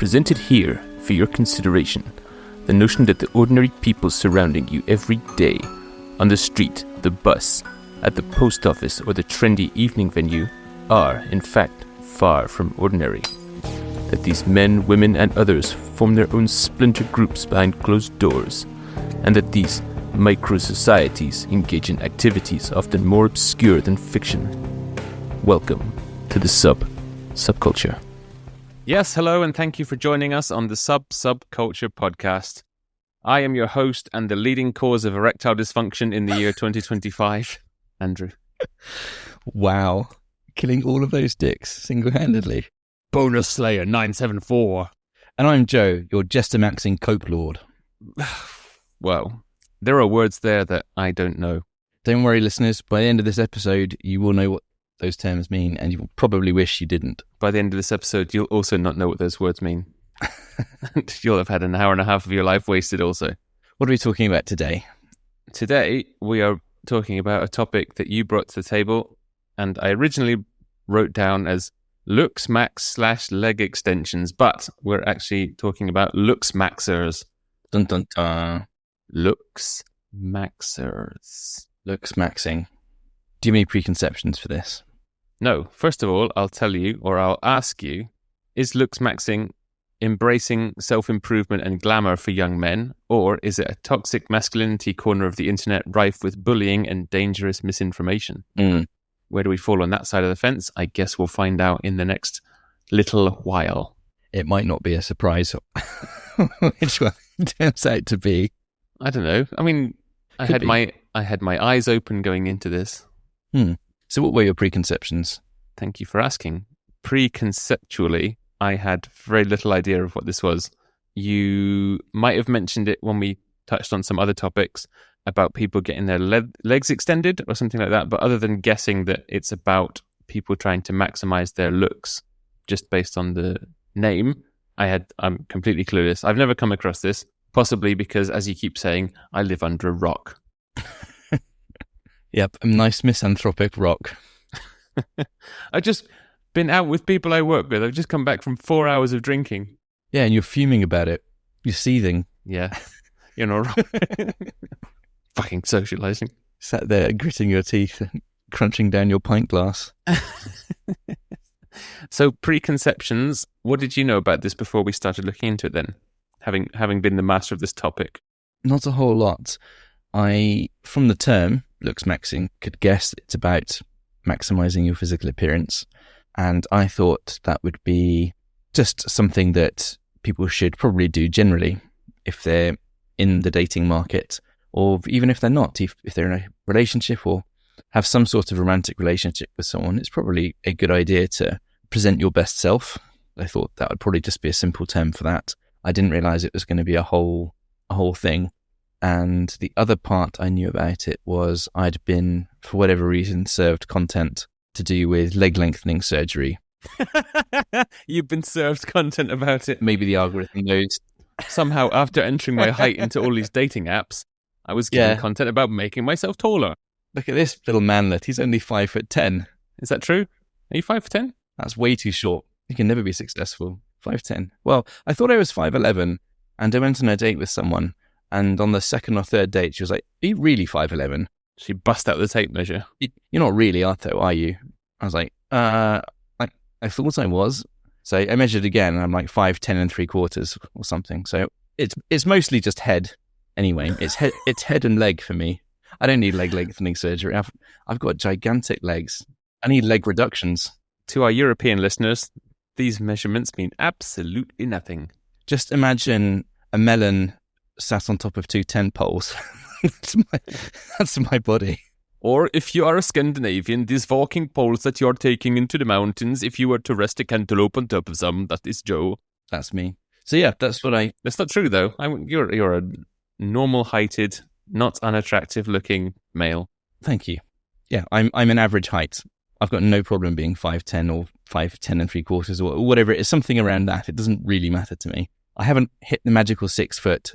presented here for your consideration the notion that the ordinary people surrounding you every day, on the street, the bus, at the post office, or the trendy evening venue, are, in fact, far from ordinary. That these men, women, and others form their own splinter groups behind closed doors, and that these micro-societies engage in activities often more obscure than fiction. Welcome to the Sub-Subculture. Yes, hello, and thank you for joining us on the Sub-Subculture Podcast. I am your host and the leading cause of erectile dysfunction in the year 2025, Andrew. Wow. Killing all of those dicks single-handedly. Bonus Slayer 974. And I'm Joe, your Jawlines coke lord. Well, there are words there that I don't know. Don't worry, listeners. By the end of this episode, you will know what those terms mean, and you will probably wish you didn't. By the end of this episode, you'll also not know what those words mean. And you'll have had an hour and a half of your life wasted also. What are we talking about today? Today, we are talking about a topic that you brought to the table, and I originally wrote down as Looksmaxx/leg extensions, but we're actually talking about Looksmaxxers. Dun dun dun. Looksmaxxers. Looksmaxxing. Do you have any preconceptions for this? No. First of all, I'll tell you, or I'll ask you, is Looksmaxxing embracing self-improvement and glamour for young men, or is it a toxic masculinity corner of the internet rife with bullying and dangerous misinformation? Where do we fall on that side of the fence? I guess we'll find out in the next little while. It might not be a surprise which one it turns out to be. I don't know. I mean, I had my eyes open going into this. So what were your preconceptions? Thank you for asking. Preconceptually, I had very little idea of what this was. You might have mentioned it when we touched on some other topics about people getting their legs extended or something like that. But other than guessing that it's about people trying to maximize their looks just based on the name, I'm completely clueless. I've never come across this, possibly because, as you keep saying, I live under a rock. Yep, a nice misanthropic rock. I've just been out with people I work with. I've just come back from 4 hours of drinking. Yeah, and you're fuming about it. You're seething. Yeah, you're not wrong. Fucking socializing. Sat there gritting your teeth and crunching down your pint glass. So preconceptions, what did you know about this before we started looking into it then? Having been the master of this topic. Not a whole lot. From the term, Looksmaxxing, could guess it's about maximizing your physical appearance. And I thought that would be just something that people should probably do generally if they're in the dating market, or even if they're not, if they're in a relationship or have some sort of romantic relationship with someone, it's probably a good idea to present your best self. I thought that would probably just be a simple term for that. I didn't realize it was going to be a whole thing. And the other part I knew about it was I'd been, for whatever reason, served content to do with leg lengthening surgery. You've been served content about it. Maybe the algorithm knows. Somehow, after entering my height into all these dating apps, I was given content about making myself taller. Look at this little manlet. He's only 5'10". Is that true? Are you 5'10"? That's way too short. You can never be successful. 5'10". Well, I thought I was 5'11", and I went on a date with someone, and on the second or third date, she was like, "Are you really 5'11"? She bust out the tape measure. You're not really, Arthur, are you? I was like, I thought I was. So I measured again, and I'm like 5'10 3/4" or something. So it's mostly just head. Anyway, it's head and leg for me. I don't need leg lengthening surgery. I've got gigantic legs. I need leg reductions. To our European listeners, these measurements mean absolutely nothing. Just imagine a melon sat on top of two tent poles. That's my body. Or if you are a Scandinavian, these walking poles that you're taking into the mountains, if you were to rest a cantaloupe on top of them, that is Joe. That's me. So yeah, that's not true though. You're a normal-heighted, not unattractive looking male. Thank you. Yeah, I'm an average height. I've got no problem being 5'10" or 5'10 3/4" or whatever it is, something around that. It doesn't really matter to me. I haven't hit the magical 6 foot,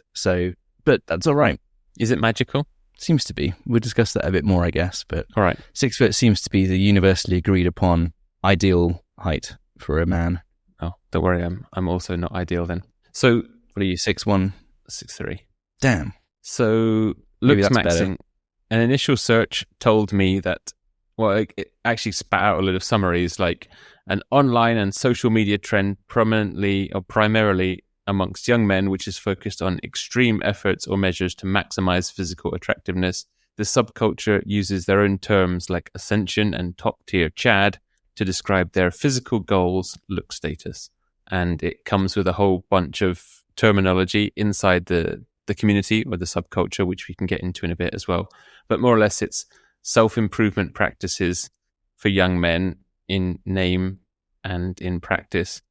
but that's all right. Is it magical? Seems to be. We'll discuss that a bit more, I guess. But all right. 6 foot seems to be the universally agreed upon ideal height for a man. Oh, don't worry, I'm also not ideal then. So What are you, 6'1"? 6'3". Damn. So Maybe that's better. Looksmaxxing, an initial search told me that, well, it actually spat out a lot of summaries, like an online and social media trend prominently or primarily amongst young men, which is focused on extreme efforts or measures to maximize physical attractiveness. The subculture uses their own terms like ascension and top-tier Chad to describe their physical goals, look status. And it comes with a whole bunch of terminology inside the community or the subculture, which we can get into in a bit as well. But more or less, it's self-improvement practices for young men in name and in practice.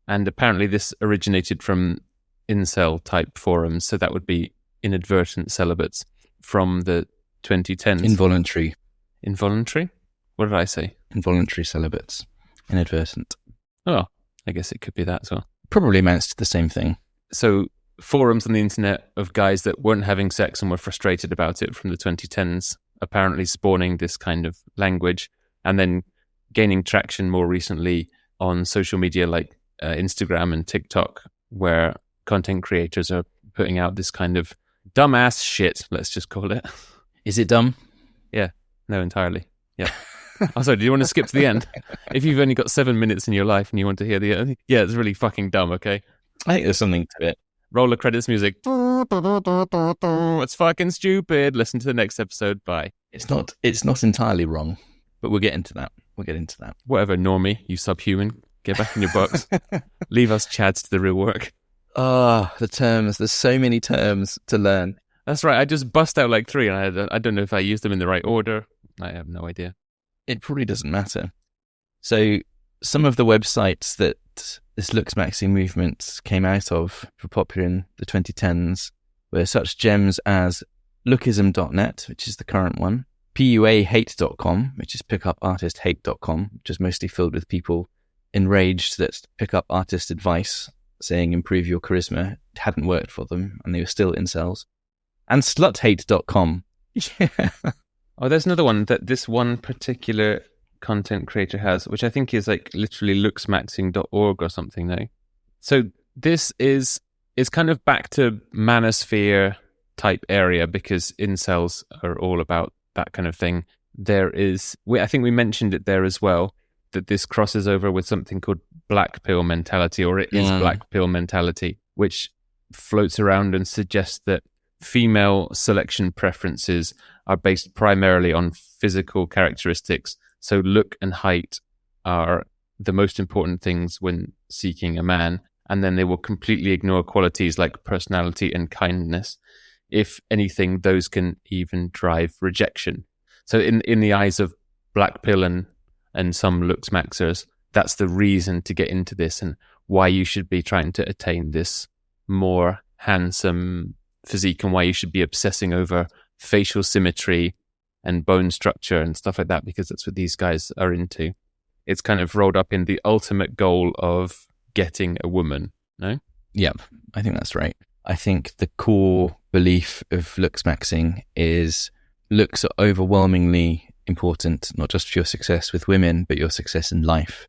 And apparently this originated from incel type forums. So that would be inadvertent celibates from the 2010s. Involuntary. Involuntary? What did I say? Involuntary celibates. Inadvertent. Oh, I guess it could be that as well. Probably amounts to the same thing. So forums on the internet of guys that weren't having sex and were frustrated about it from the 2010s, apparently spawning this kind of language, and then gaining traction more recently on social media like Instagram and TikTok, where content creators are putting out this kind of dumbass shit, let's just call it. Is it dumb? Yeah, no, entirely. Yeah. Oh, sorry, do you want to skip to the end? If you've only got 7 minutes in your life and you want to hear the... Yeah, it's really fucking dumb, okay? I think there's something to it. Roll the credits music. It's fucking stupid. Listen to the next episode. Bye. It's not entirely wrong, but we'll get into that. Whatever, normie, you subhuman. Get back in your box. Leave us chads to the real work. Ah, the terms. There's so many terms to learn. That's right. I just bust out like 3, and I don't know if I used them in the right order. I have no idea. It probably doesn't matter. So some of the websites that this Looksmaxxing movement came out of, were popular in the 2010s, were such gems as lookism.net, which is the current one, puahate.com, which is pickupartisthate.com, which is mostly filled with people enraged that pickup artist advice saying improve your charisma hadn't worked for them and they were still incels, and sluthate.com. Yeah. Oh, there's another one that this one particular content creator has, which I think is like literally looksmaxxing.org or something now. So this is kind of back to manosphere type area, because incels are all about that kind of thing. I think we mentioned it there as well, that this crosses over with something called black pill mentality, or it is black pill mentality, which floats around and suggests that female selection preferences are based primarily on physical characteristics. So look and height are the most important things when seeking a man. And then they will completely ignore qualities like personality and kindness. If anything, those can even drive rejection. So in the eyes of black pill and some Looksmaxxers, that's the reason to get into this and why you should be trying to attain this more handsome physique, and why you should be obsessing over facial symmetry and bone structure and stuff like that, because that's what these guys are into. It's kind of rolled up in the ultimate goal of getting a woman, no? Yep, I think that's right. I think the core belief of Looksmaxxing is looks are overwhelmingly important, not just for your success with women, but your success in life,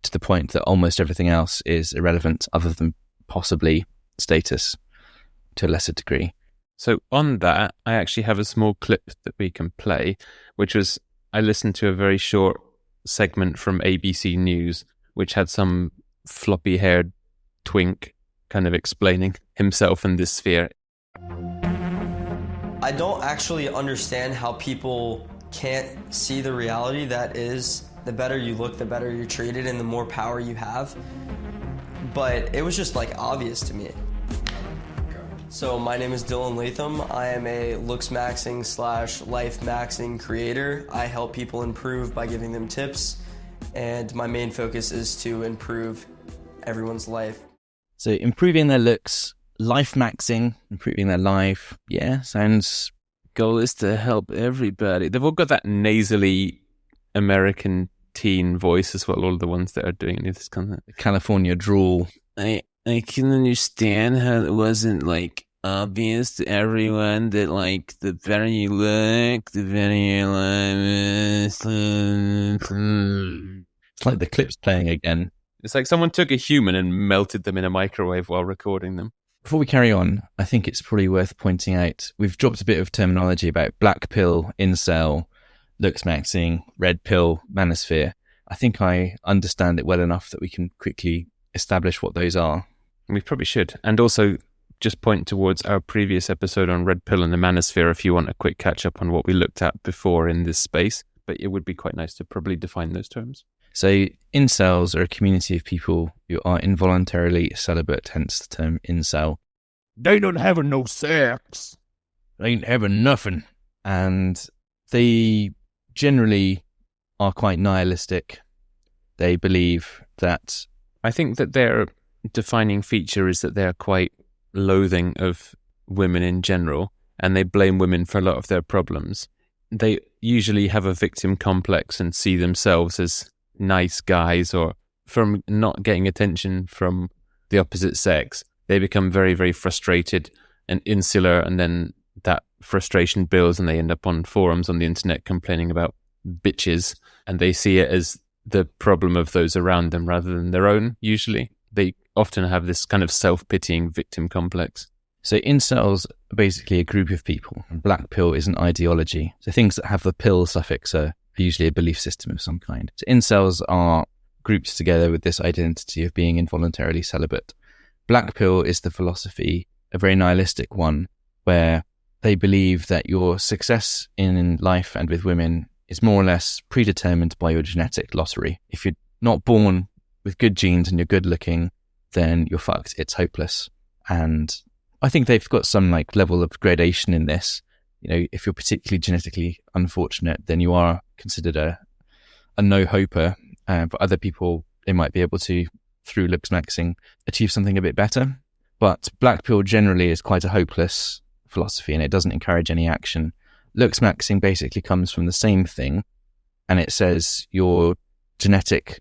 to the point that almost everything else is irrelevant other than possibly status to a lesser degree. So on that, I actually have a small clip that we can play, which was, I listened to a very short segment from ABC News, which had some floppy-haired twink kind of explaining himself in this sphere. I don't actually understand how people can't see the reality that is, the better you look, the better you're treated, and the more power you have. But it was just like obvious to me. So my name is Dylan Latham. I am a Looksmaxxing / Life Maxxing creator. I help people improve by giving them tips, and my main focus is to improve everyone's life. So improving their looks, life maxing, improving their life. Yeah, sounds... Goal is to help everybody. They've all got that nasally American teen voice as well, all of the ones that are doing this kind of California drawl. I can understand how it wasn't like obvious to everyone that like the better you look, the better your life is. It's like the clip's playing again. It's like someone took a human and melted them in a microwave while recording them. Before we carry on, I think it's probably worth pointing out, we've dropped a bit of terminology about black pill, incel, Looksmaxxing, red pill, manosphere. I think I understand it well enough that we can quickly establish what those are. We probably should. And also just point towards our previous episode on red pill and the manosphere if you want a quick catch up on what we looked at before in this space. But it would be quite nice to probably define those terms. So incels are a community of people who are involuntarily celibate, hence the term incel. They don't have no sex. They ain't having nothing. And they generally are quite nihilistic. They believe that... I think that their defining feature is that they're quite loathing of women in general, and they blame women for a lot of their problems. They usually have a victim complex and see themselves as nice guys, or from not getting attention from the opposite sex, they become very, very frustrated and insular, and then that frustration builds and they end up on forums on the internet complaining about bitches, and they see it as the problem of those around them rather than their own. Usually they often have this kind of self-pitying victim complex. So incels are basically a group of people, and black pill is an ideology. So things that have the pill suffix are usually a belief system of some kind. So incels are grouped together with this identity of being involuntarily celibate. Black pill is the philosophy, a very nihilistic one, where they believe that your success in life and with women is more or less predetermined by your genetic lottery. If you're not born with good genes and you're good looking, then you're fucked. It's hopeless. And I think they've got some like level of gradation in this. You know, if you're particularly genetically unfortunate, then you are considered a no-hoper. For other people, they might be able to, through Looksmaxxing, achieve something a bit better. But black pill generally is quite a hopeless philosophy, and it doesn't encourage any action. Looksmaxxing basically comes from the same thing, and it says your genetic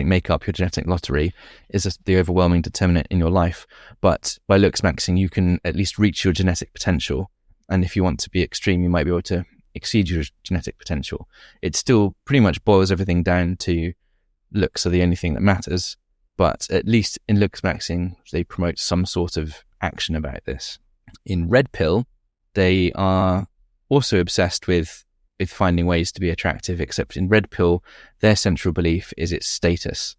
makeup, your genetic lottery is the overwhelming determinant in your life. But by Looksmaxxing, you can at least reach your genetic potential. And if you want to be extreme, you might be able to exceed your genetic potential. It still pretty much boils everything down to looks are the only thing that matters. But at least in Looksmaxxing, they promote some sort of action about this. In red pill, they are also obsessed with finding ways to be attractive, except in red pill, their central belief is its status.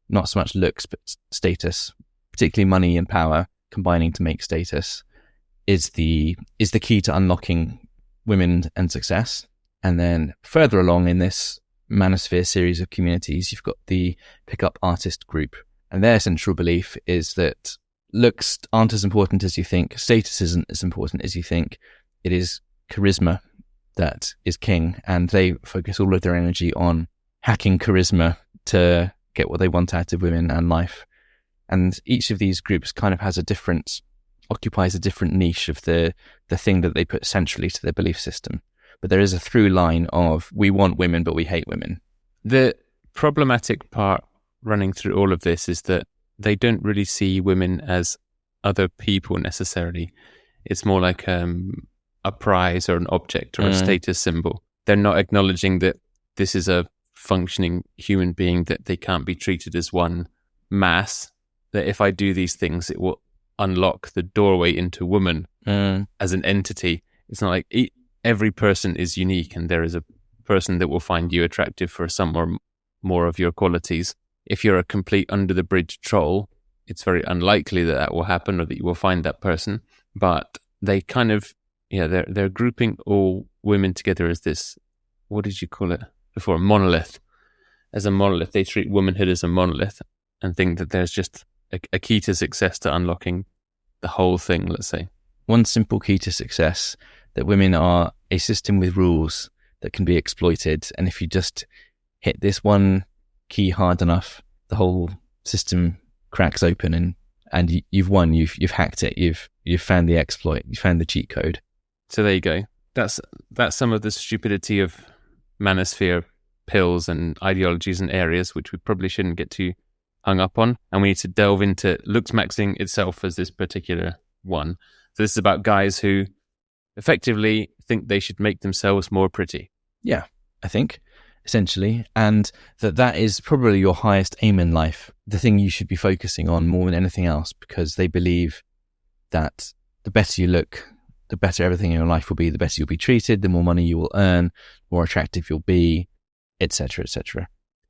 Not so much looks, but status, particularly money and power combining to make status is the key to unlocking women and success. And then further along in this manosphere series of communities, you've got the pickup artist group. And their central belief is that looks aren't as important as you think, status isn't as important as you think. It is charisma that is king, and they focus all of their energy on hacking charisma to get what they want out of women and life. And each of these groups kind of occupies a different niche of the thing that they put centrally to their belief system. But there is a through line of we want women, but we hate women. The problematic part running through all of this is that they don't really see women as other people necessarily. It's more like a prize or an object or a status symbol. They're not acknowledging that this is a functioning human being, that they can't be treated as one mass, that if I do these things, it will unlock the doorway into woman as an entity. It's not like every person is unique and there is a person that will find you attractive for some or more of your qualities. If you're a complete under-the-bridge troll, it's very unlikely that that will happen or that you will find that person. But they kind of, they're grouping all women together as this, what did you call it before? Monolith. As a monolith, they treat womanhood as a monolith and think that there's just a key to success to unlocking the whole thing, let's say. One simple key to success, that women are a system with rules that can be exploited. And if you just hit this one key hard enough, the whole system cracks open and you've won. You've hacked it. You've found the exploit. You found the cheat code. So there you go. That's some of the stupidity of manosphere pills and ideologies and areas, which we probably shouldn't get too hung up on. And we need to delve into Looksmaxxing itself as this particular one. So this is about guys who effectively think they should make themselves more pretty. Yeah, I think. essentially, and that is probably your highest aim in life, the thing you should be focusing on more than anything else, because they believe that the better you look, the better everything in your life will be, the better you'll be treated, the more money you will earn, the more attractive you'll be, etc., etc.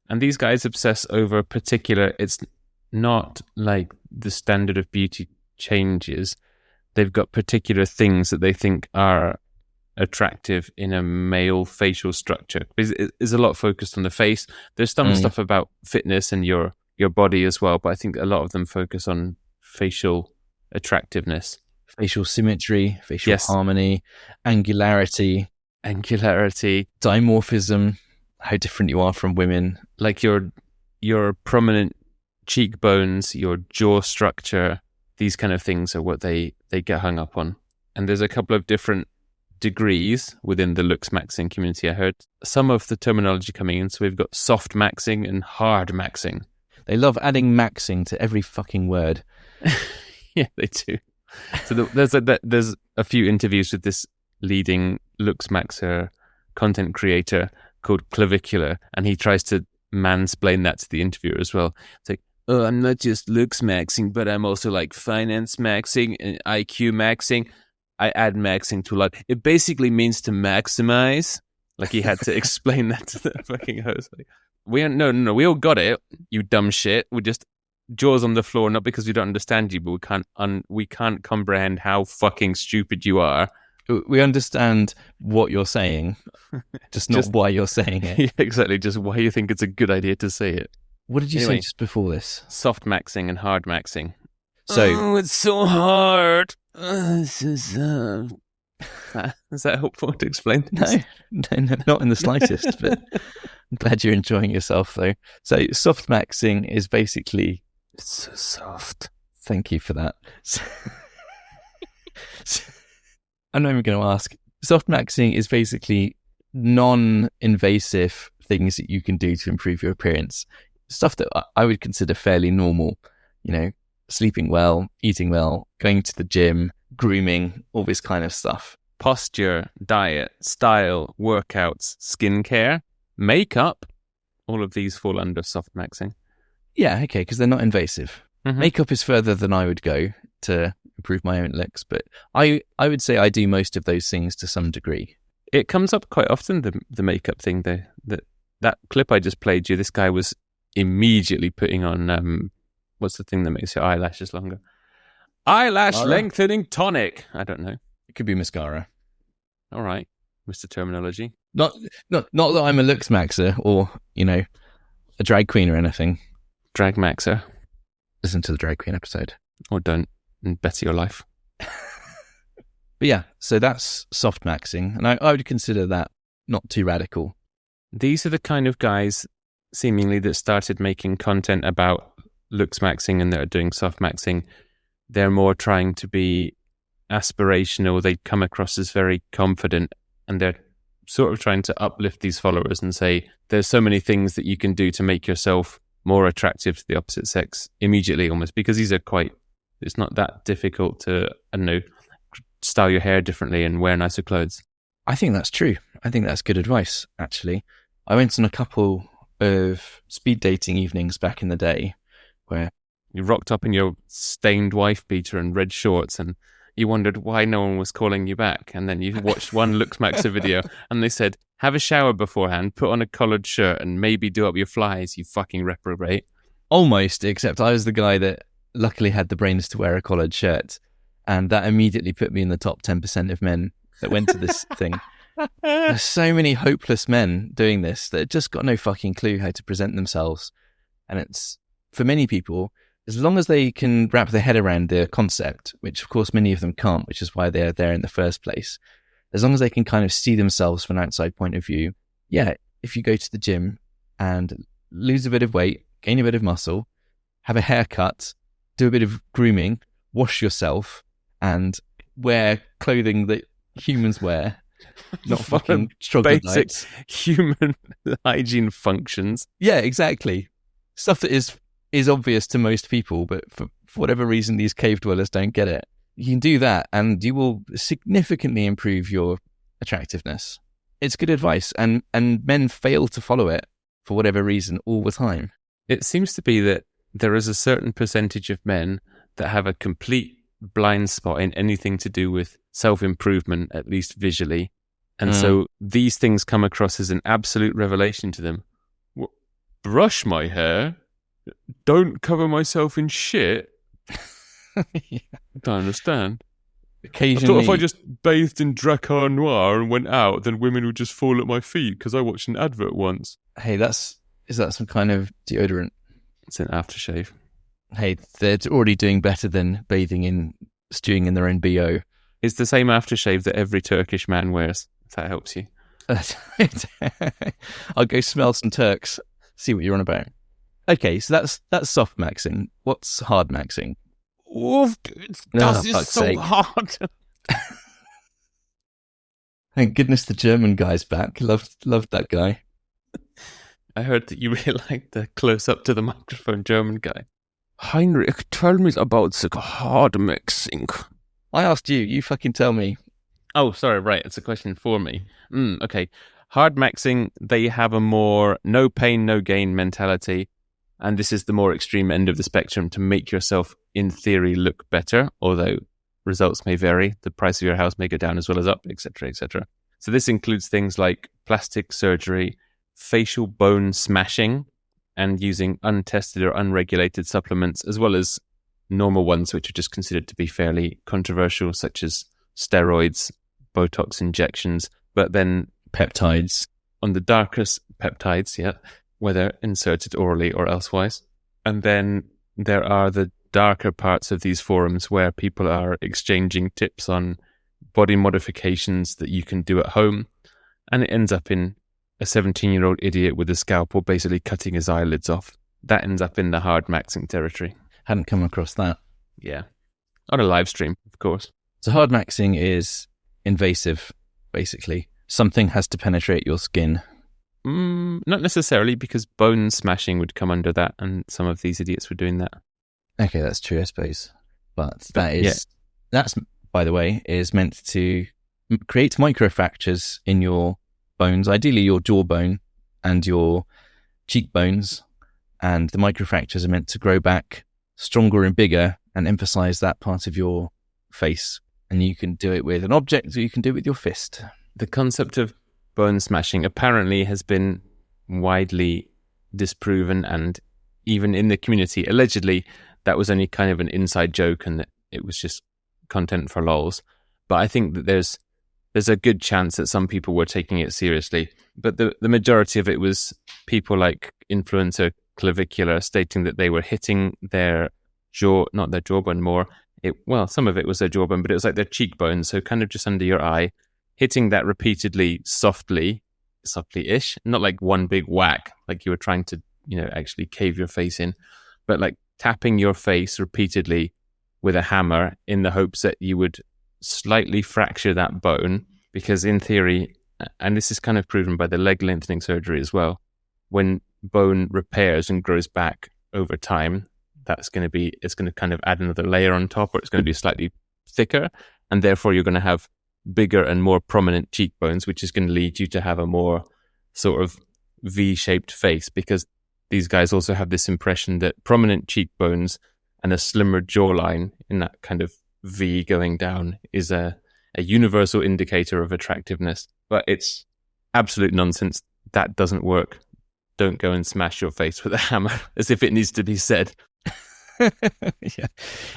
And these guys obsess over particular, it's not like the standard of beauty changes. They've got particular things that they think are attractive in a male facial structure. There's a lot focused on the face. There's some stuff about fitness and your body as well, but I think a lot of them focus on facial attractiveness. Facial symmetry, facial harmony, angularity, dimorphism, how different you are from women. Like your prominent cheekbones, your jaw structure, these kind of things are what they get hung up on. And there's a couple of different degrees within the Looksmaxxing community. I heard some of the terminology coming in. So we've got soft maxing and hard maxing. They love adding maxing to every fucking word. Yeah, they do. So there's a few interviews with this leading Looksmaxxer content creator called Clavicular, and he tries to mansplain that to the interviewer as well. It's like, oh, I'm not just Looksmaxxing, but I'm also like finance maxing and IQ maxing. I add maxing to a lot. It basically means to maximize. Like he had to explain that to the fucking host. Like, no, we all got it, you dumb shit. We just jaws on the floor, not because we don't understand you, but we can't comprehend how fucking stupid you are. We understand what you're saying, just not why you're saying it. Yeah, exactly, just why you think it's a good idea to say it. What did you say just before this? Soft maxing and hard maxing. So, it's so hard. This is that helpful to explain things? No, not in the slightest, but I'm glad you're enjoying yourself though. So soft maxing is basically... It's so soft. Thank you for that. I'm not even going to ask. Soft maxing is basically non-invasive things that you can do to improve your appearance. Stuff that I would consider fairly normal, sleeping well, eating well, going to the gym, grooming, all this kind of stuff. Posture, diet, style, workouts, skincare, makeup, all of these fall under soft maxing. Yeah, okay, because they're not invasive. Mm-hmm. Makeup is further than I would go to improve my own looks, but I would say I do most of those things to some degree. It comes up quite often, the makeup thing. That clip I just played you, this guy was immediately putting on, what's the thing that makes your eyelashes longer? Eyelash lengthening tonic. I don't know. It could be mascara. All right, Mr. Terminology. Not that I'm a Looksmaxxer or, a drag queen or anything. Drag maxer. Listen to the drag queen episode. Or don't, and better your life. But yeah, so that's soft maxing, and I would consider that not too radical. These are the kind of guys, seemingly, that started making content about Looksmaxxing and that are doing soft maxing. They're more trying to be aspirational. They come across as very confident, and they're sort of trying to uplift these followers and say, there's so many things that you can do to make yourself more attractive to the opposite sex immediately, almost, because these are it's not that difficult to, style your hair differently and wear nicer clothes. I think that's true. I think that's good advice, actually. I went on a couple of speed dating evenings back in the day where you rocked up in your stained wife beater and red shorts, and you wondered why no one was calling you back. And then you watched one Looksmaxxer video and they said, have a shower beforehand, put on a collared shirt, and maybe do up your flies, you fucking reprobate. Almost, except I was the guy that luckily had the brains to wear a collared shirt. And that immediately put me in the top 10% of men that went to this thing. There's so many hopeless men doing this that just got no fucking clue how to present themselves. And it's, for many people, as long as they can wrap their head around the concept, which of course many of them can't, which is why they're there in the first place, as long as they can kind of see themselves from an outside point of view, yeah, if you go to the gym and lose a bit of weight, gain a bit of muscle, have a haircut, do a bit of grooming, wash yourself, and wear clothing that humans wear, not fucking basic human hygiene functions. Yeah, exactly. Stuff that is obvious to most people, but for whatever reason, these cave dwellers don't get it. You can do that, and you will significantly improve your attractiveness. it's good advice, and men fail to follow it for whatever reason all the time. It seems to be that there is a certain percentage of men that have a complete blind spot in anything to do with self-improvement, at least visually. And so these things come across as an absolute revelation to them. Brush my hair? Don't cover myself in shit? Yeah. Don't understand. Occasionally, I thought if I just bathed in Dracar Noir and went out, then women would just fall at my feet because I watched an advert once. hey, is that some kind of deodorant? It's an aftershave. Hey, they're already doing better than stewing in their own BO. It's the same aftershave that every Turkish man wears, if that helps you. I'll go smell some Turks, see what you're on about. Okay, so that's soft maxing. What's hard maxing? Oh, Das ist so hard. Thank goodness the German guy's back. Loved that guy. I heard that you really liked the close-up to the microphone German guy. Heinrich, tell me about the hard mixing. I asked you. You fucking tell me. Oh, sorry, right. It's a question for me. Okay. Hard maxing, they have a more no pain, no gain mentality. And this is the more extreme end of the spectrum to make yourself, in theory, look better, although results may vary. The price of your house may go down as well as up, etc., etc. So this includes things like plastic surgery, facial bone smashing, and using untested or unregulated supplements, as well as normal ones which are just considered to be fairly controversial, such as steroids, Botox injections, but then Peptides. on the darkest peptides, yeah, whether inserted orally or elsewise. And then there are the darker parts of these forums where people are exchanging tips on body modifications that you can do at home, and it ends up in a 17-year-old idiot with a scalpel basically cutting his eyelids off. That ends up in the hard maxing territory. Hadn't come across that. Yeah. On a live stream, of course. So hard maxing is invasive, basically. Something has to penetrate your skin. Not necessarily, because bone smashing would come under that, and some of these idiots were doing that. Okay, that's true, I suppose. But that's, by the way, is meant to create microfractures in your bones, ideally your jawbone and your cheekbones. And the microfractures are meant to grow back stronger and bigger and emphasize that part of your face. And you can do it with an object, or you can do it with your fist. The concept of bone smashing apparently has been widely disproven, and even in the community, allegedly, that was only kind of an inside joke and that it was just content for lols. But I think that there's a good chance that some people were taking it seriously. But the majority of it was people like Influencer Clavicular stating that they were hitting their not their jawbone more. Some of it was their jawbone, but it was like their cheekbone, so kind of just under your eye, hitting that repeatedly, softly-ish, not like one big whack, like you were trying to, actually cave your face in, but like tapping your face repeatedly with a hammer in the hopes that you would slightly fracture that bone, because in theory, and this is kind of proven by the leg lengthening surgery as well, when bone repairs and grows back over time, it's going to kind of add another layer on top, or it's going to be slightly thicker, and therefore you're going to have bigger and more prominent cheekbones, which is going to lead you to have a more sort of V-shaped face, because these guys also have this impression that prominent cheekbones and a slimmer jawline in that kind of V going down is a universal indicator of attractiveness. But it's absolute nonsense. That doesn't work. Don't go and smash your face with a hammer, as if it needs to be said. Yeah.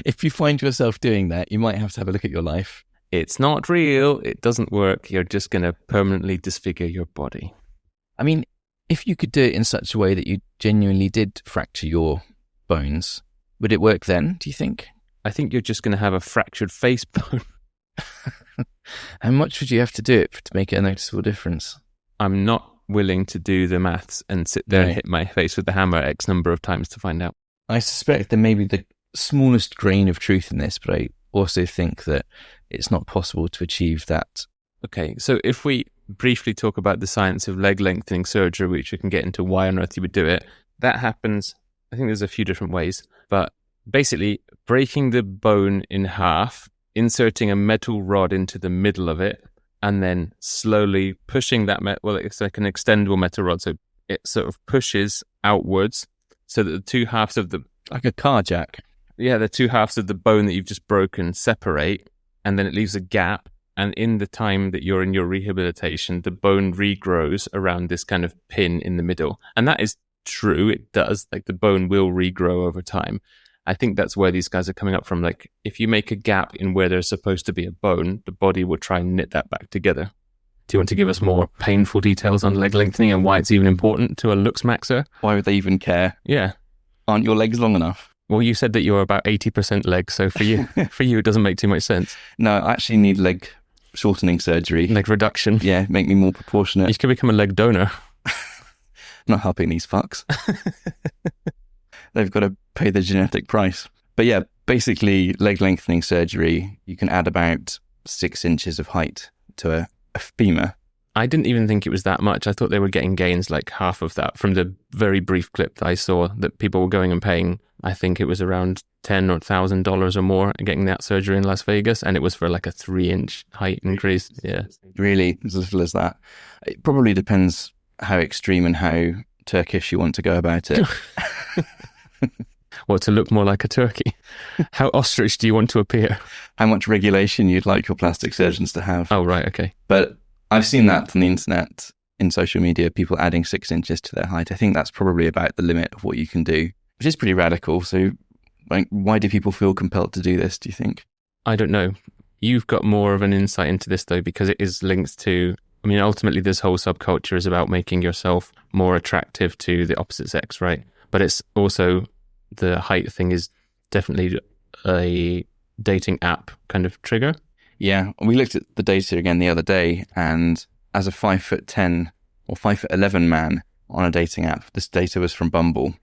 If you find yourself doing that, you might have to have a look at your life. It's not real. It doesn't work. You're just going to permanently disfigure your body. I mean, if you could do it in such a way that you genuinely did fracture your bones, would it work then, do you think? I think you're just going to have a fractured face bone. How much would you have to do it to make it a noticeable difference? I'm not willing to do the maths and sit there and hit my face with the hammer X number of times to find out. I suspect there may be the smallest grain of truth in this, but I also think that it's not possible to achieve that. Okay, so if we briefly talk about the science of leg lengthening surgery, which we can get into why on earth you would do it, that happens, I think there's a few different ways, but basically breaking the bone in half, inserting a metal rod into the middle of it, and then slowly pushing that it's like an extendable metal rod, so it sort of pushes outwards so that the two halves of the Like a car jack. the two halves of the bone that you've just broken separate, and then it leaves a gap. And in the time that you're in your rehabilitation, the bone regrows around this kind of pin in the middle. And that is true. It does. Like, the bone will regrow over time. I think that's where these guys are coming up from. Like, if you make a gap in where there's supposed to be a bone, the body will try and knit that back together. Do you want to give us more painful details on leg lengthening and why it's even important to a Looksmaxxer? Why would they even care? Yeah. Aren't your legs long enough? Well, you said that you're about 80% leg, so for you, it doesn't make too much sense. No, I actually need leg shortening surgery. Leg reduction. Yeah, make me more proportionate. You could become a leg donor. Not helping these fucks. They've got to pay the genetic price. But yeah, basically leg lengthening surgery, you can add about 6 inches of height to a femur. I didn't even think it was that much. I thought they were getting gains like half of that from the very brief clip that I saw that people were going and paying. I think it was around $10,000 or $1,000 or more and getting that surgery in Las Vegas, and it was for like a 3-inch height increase. Yeah. Really, as little as that. It probably depends how extreme and how Turkish you want to go about it. Well, to look more like a turkey. How ostrich do you want to appear? How much regulation you'd like your plastic surgeons to have. Oh, right, okay. But I've seen that on the internet, in social media, people adding 6 inches to their height. I think that's probably about the limit of what you can do, which is pretty radical. So like, why do people feel compelled to do this, do you think? I don't know. You've got more of an insight into this, though, because it is linked to, I mean, ultimately this whole subculture is about making yourself more attractive to the opposite sex, right? But it's also, the height thing is definitely a dating app kind of trigger. Yeah, we looked at the data again the other day, and as a 5'10" or 5'11" man on a dating app, this data was from Bumble,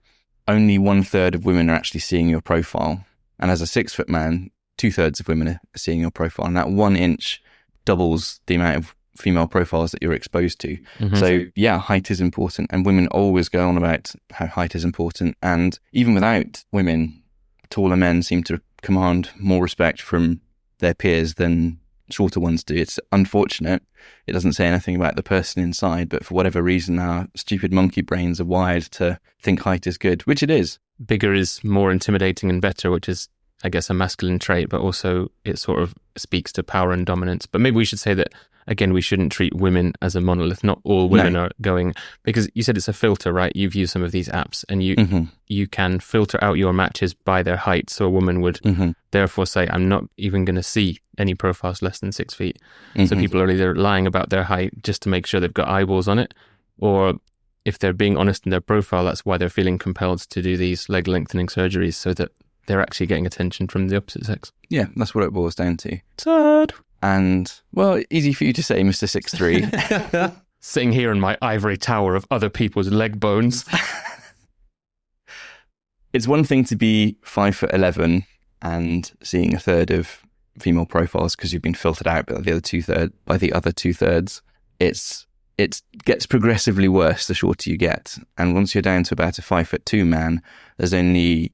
only 1/3 of women are actually seeing your profile. And as a 6' man, 2/3 of women are seeing your profile. And that 1 inch doubles the amount of female profiles that you're exposed to. Mm-hmm. So yeah, height is important, and women always go on about how height is important. And even without women, taller men seem to command more respect from their peers than shorter ones do. It's unfortunate. It doesn't say anything about the person inside, but for whatever reason, our stupid monkey brains are wired to think height is good, which it is. Bigger is more intimidating and better, which is, I guess, a masculine trait, but also it sort of speaks to power and dominance. But maybe we should say that, again, we shouldn't treat women as a monolith. Not all women are going, because you said it's a filter, right? You've used some of these apps, and you can filter out your matches by their height. So a woman would therefore say, I'm not even going to see any profiles less than 6 feet. So people are either lying about their height just to make sure they've got eyeballs on it, or if they're being honest in their profile, that's why they're feeling compelled to do these leg lengthening surgeries, so that they're actually getting attention from the opposite sex. Yeah, that's what it boils down to. Sad. And, well, easy for you to say, Mr. 6'3". Sitting here in my ivory tower of other people's leg bones. It's one thing to be 5'11" and seeing 1/3 of female profiles because you've been filtered out by the other 2/3. It gets progressively worse the shorter you get. And once you're down to about a 5'2" man, there's only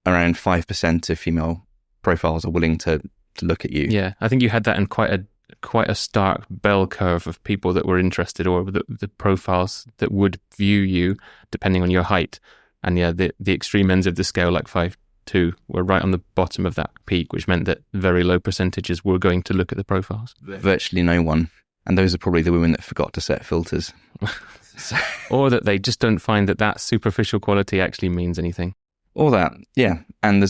around 5% of female profiles are willing to look at you. Yeah, I think you had that in quite a stark bell curve of people that were interested, or the profiles that would view you depending on your height. And yeah, the extreme ends of the scale, like 5'2", were right on the bottom of that peak, which meant that very low percentages were going to look at the profiles. Virtually no one. And those are probably the women that forgot to set filters. Or that they just don't find that superficial quality actually means anything. Or that, yeah. And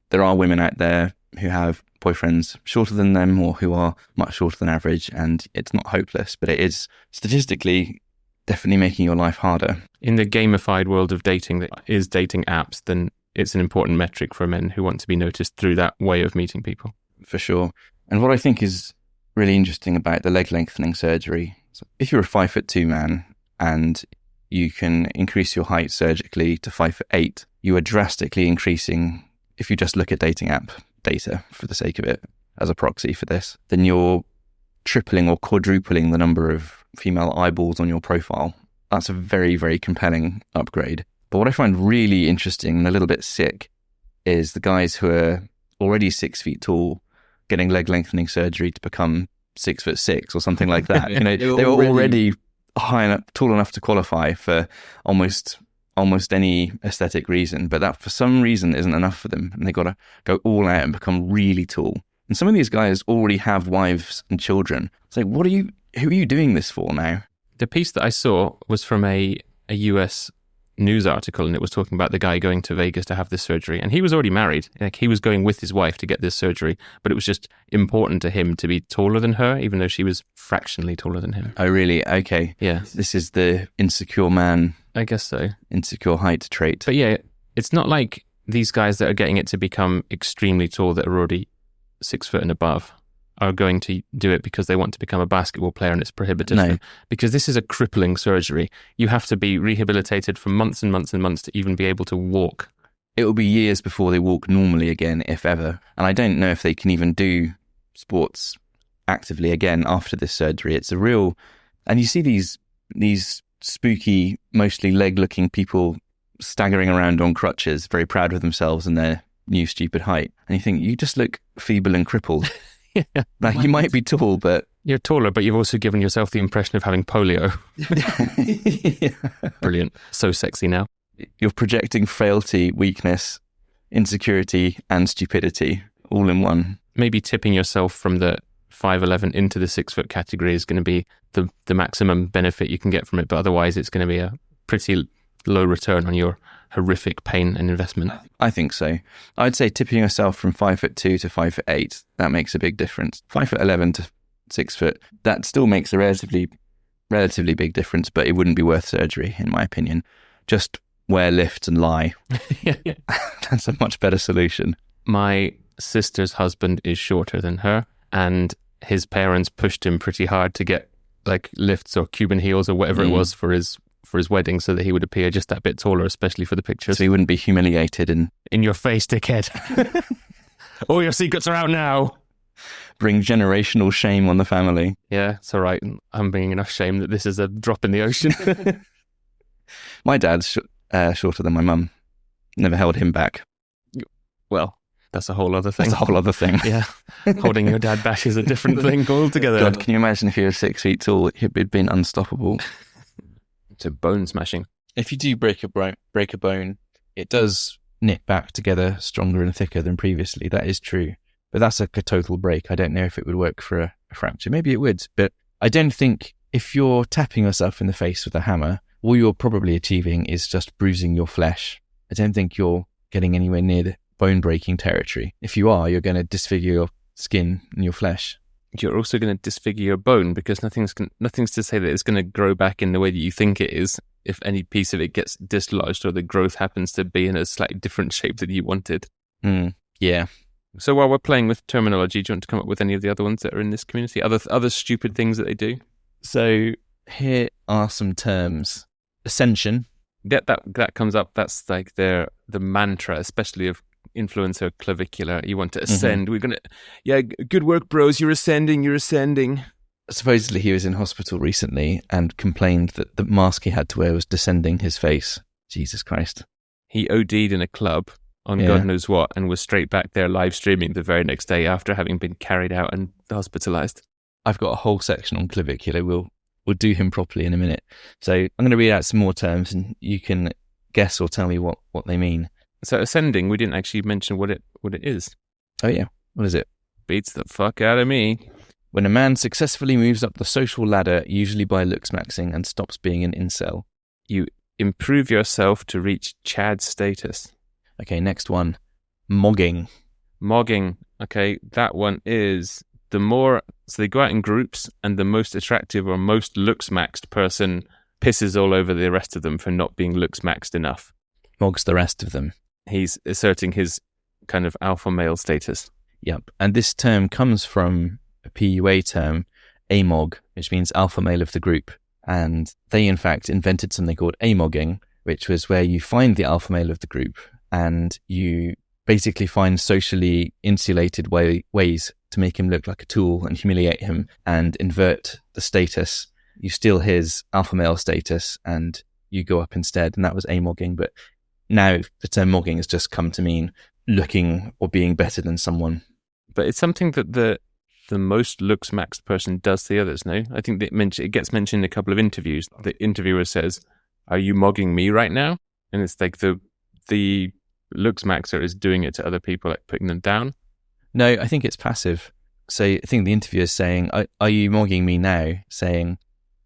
there are women out there who have boyfriends shorter than them or who are much shorter than average, and it's not hopeless, but it is statistically definitely making your life harder. In the gamified world of dating that is dating apps, then it's an important metric for men who want to be noticed through that way of meeting people. For sure. And what I think is really interesting about the leg lengthening surgery, so if you're a 5'2" man and you can increase your height surgically to 5'8", you are drastically increasing, if you just look at dating app data for the sake of it as a proxy for this, then you're tripling or quadrupling the number of female eyeballs on your profile. That's a very, very compelling upgrade. But what I find really interesting and a little bit sick is the guys who are already 6 feet tall getting leg lengthening surgery to become 6'6" or something like that. They were already high enough, tall enough to qualify for almost any aesthetic reason, but that for some reason isn't enough for them, and they got to go all out and become really tall. And some of these guys already have wives and children. It's like, who are you doing this for now? The piece that I saw was from a US news article, and it was talking about the guy going to Vegas to have this surgery, and he was already married. Like, he was going with his wife to get this surgery, but it was just important to him to be taller than her, even though she was fractionally taller than him. Oh, really? Okay. Yeah. This is the insecure man. I guess so. Insecure height trait. But yeah, it's not like these guys that are getting it to become extremely tall that are already 6 foot and above are going to do it because they want to become a basketball player and it's prohibitive. No. Because this is a crippling surgery. You have to be rehabilitated for months and months and months to even be able to walk. It will be years before they walk normally again, if ever. And I don't know if they can even do sports actively again after this surgery. It's a real... And you see these spooky, mostly leg-looking people staggering around on crutches, very proud of themselves and their new stupid height. And you think, you just look feeble and crippled. Yeah. Like, you might be tall, but... You're taller, but you've also given yourself the impression of having polio. Yeah. Brilliant. So sexy now. You're projecting frailty, weakness, insecurity, and stupidity all in one. Maybe tipping yourself from the 5'11" into the 6 foot category is going to be the maximum benefit you can get from it, but otherwise it's going to be a pretty low return on your horrific pain and investment. I think so. I'd say tipping yourself from 5'2" to 5'8", that makes a big difference. 5'11" to 6 foot, that still makes a relatively big difference, but it wouldn't be worth surgery, in my opinion. Just wear, lift, and lie. Yeah. That's a much better solution. My sister's husband is shorter than her, and his parents pushed him pretty hard to get like lifts or Cuban heels or whatever it was for his wedding, so that he would appear just that bit taller, especially for the pictures. So he wouldn't be humiliated and... In your face, dickhead. All your secrets are out now. Bring generational shame on the family. Yeah, it's all right. I'm bringing enough shame that this is a drop in the ocean. My dad's shorter than my mum. Never held him back. Well, that's a whole other thing. That's a whole other thing. Yeah. Holding your dad back is a different thing altogether. God, can you imagine if he was 6 feet tall? He'd been unstoppable. To bone smashing. If you do break a bone, it does knit back together stronger and thicker than previously. That is true. But that's like a total break. I don't know if it would work for a fracture. Maybe it would, but I don't think if you're tapping yourself in the face with a hammer, all you're probably achieving is just bruising your flesh. I don't think you're getting anywhere near the bone-breaking territory. If you are, you're going to disfigure your skin and your flesh. You're also going to disfigure your bone, because nothing's to say that it's going to grow back in the way that you think it is if any piece of it gets dislodged or the growth happens to be in a slightly different shape that you wanted. Yeah. So while we're playing with terminology, do you want to come up with any of the other ones that are in this community? Other stupid things that they do? So here are some terms. Ascension. That comes up. That's like the mantra, especially of influencer clavicular. You want to ascend. We're going to, good work, bros. You're ascending. Supposedly he was in hospital recently and complained that the mask he had to wear was descending his face. Jesus Christ. He OD'd in a club on God knows what and was straight back there live streaming the very next day after having been carried out and hospitalized. I've got a whole section on clavicular. We'll do him properly in a minute. So I'm going to read out some more terms and you can guess or tell me what they mean. So ascending, we didn't actually mention what it is. Oh yeah, what is it? Beats the fuck out of me. When a man successfully moves up the social ladder, usually by Looksmaxxing, and stops being an incel. You improve yourself to reach Chad status. Okay, next one. Mogging. Okay, that one is so they go out in groups and the most attractive or most looksmaxed person pisses all over the rest of them for not being looksmaxed enough. Mogs the rest of them. He's asserting his kind of alpha male status. Yep, and this term comes from a PUA term, AMOG, which means alpha male of the group. And they, in fact, invented something called amogging, which was where you find the alpha male of the group and you basically find socially insulated ways to make him look like a tool and humiliate him and invert the status. You steal his alpha male status and you go up instead. And that was amogging. But now the term mogging has just come to mean looking or being better than someone. But it's something that the the most Looksmaxxed person does to the others, no? I think it gets mentioned in a couple of interviews. The interviewer says, "Are you mogging me right now?" And it's like the Looksmaxxer is doing it to other people, like putting them down. No, I think it's passive. So I think the interviewer is saying, "Are you mogging me now?" Saying,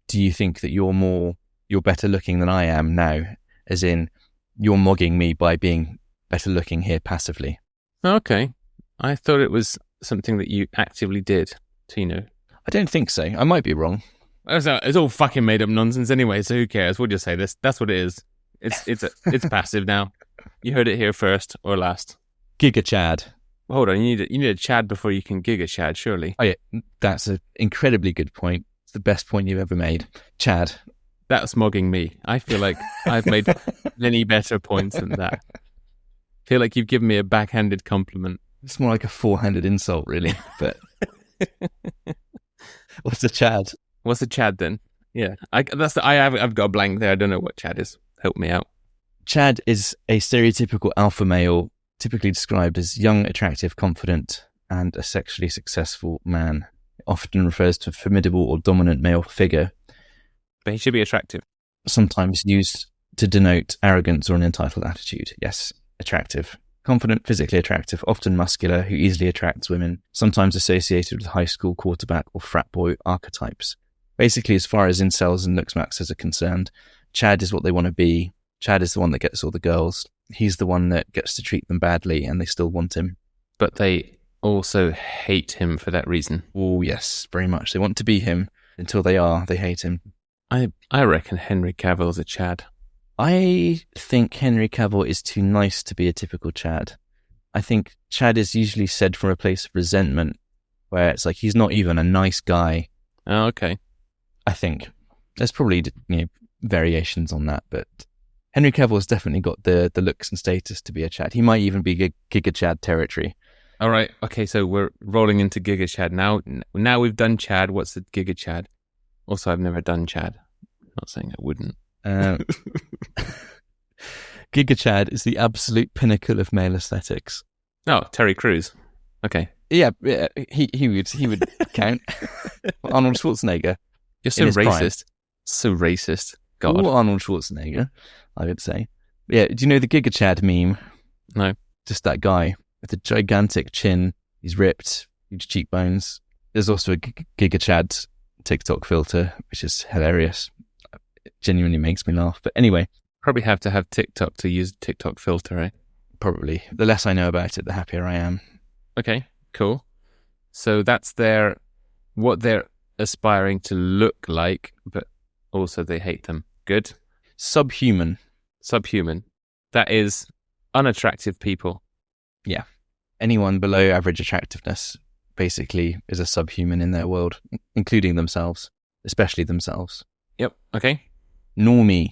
"Do you think that you're better looking than I am now?" As in, you're mogging me by being better looking here passively. Okay. I thought it was something that you actively did, Tino. I don't think so. I might be wrong. It's all fucking made up nonsense anyway, so who cares? We'll just say this. That's what it is. It's passive now. You heard it here first or last. Giga Chad. Hold on, you need a Chad before you can Giga Chad, surely. Oh yeah, that's an incredibly good point. It's the best point you've ever made. Chad. That's mogging me. I feel like I've made many better points than that. I feel like you've given me a backhanded compliment. It's more like a four-handed insult, really. But what's a Chad? What's a Chad then? Yeah, I've got a blank there. I don't know what Chad is. Help me out. Chad is a stereotypical alpha male, typically described as young, attractive, confident, and a sexually successful man. It often refers to a formidable or dominant male figure. But he should be attractive. Sometimes used to denote arrogance or an entitled attitude. Yes, attractive. Confident, physically attractive, often muscular, who easily attracts women, sometimes associated with high school quarterback or frat boy archetypes. Basically, as far as incels and Looksmaxxers are concerned, Chad is what they want to be. Chad is the one that gets all the girls. He's the one that gets to treat them badly and they still want him. But they also hate him for that reason. Oh, yes, very much. They want to be him. Until they hate him. I reckon Henry Cavill's a Chad. I think Henry Cavill is too nice to be a typical Chad. I think Chad is usually said from a place of resentment, where it's like he's not even a nice guy. Oh, okay. I think there's probably variations on that, but Henry Cavill has definitely got the looks and status to be a Chad. He might even be Giga Chad territory. All right. Okay, so we're rolling into Giga Chad now. Now we've done Chad. What's the Giga Chad? Also, I've never done Chad. Not saying I wouldn't. Giga Chad is the absolute pinnacle of male aesthetics. Oh, Terry Crews. Okay. Yeah, he would count. Arnold Schwarzenegger. You're so racist. So racist. God. Or Arnold Schwarzenegger, I would say. Yeah, do you know the Giga Chad meme? No. Just that guy with a gigantic chin. He's ripped, huge cheekbones. There's also a Giga Chad TikTok filter, which is hilarious. It genuinely makes me laugh. But anyway. Probably have to have TikTok to use TikTok filter, eh? Probably. The less I know about it, the happier I am. Okay, cool. So that's what they're aspiring to look like, but also they hate them. Good. Subhuman. That is unattractive people. Yeah. Anyone below average attractiveness basically is a subhuman in their world, including themselves, especially themselves. Yep. Okay. Normie.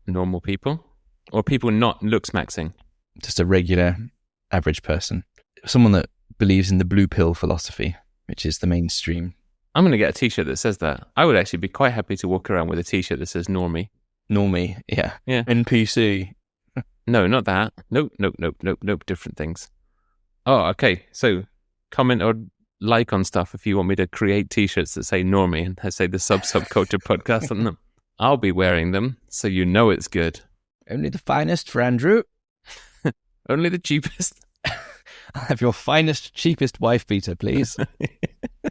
Normal people. Or people not Looksmaxxing. Just a regular average person. Someone that believes in the blue pill philosophy, which is the mainstream. I'm going to get a t-shirt that says that. I would actually be quite happy to walk around with a t-shirt that says Normie. Normie, yeah. Yeah. NPC. No, not that. Nope. Different things. Oh, okay. So comment or like on stuff if you want me to create t-shirts that say Normie and say the Sub-Subculture Podcast on them. I'll be wearing them, so you know it's good. Only the finest for Andrew. Only the cheapest. I'll have your finest, cheapest wife beater, please.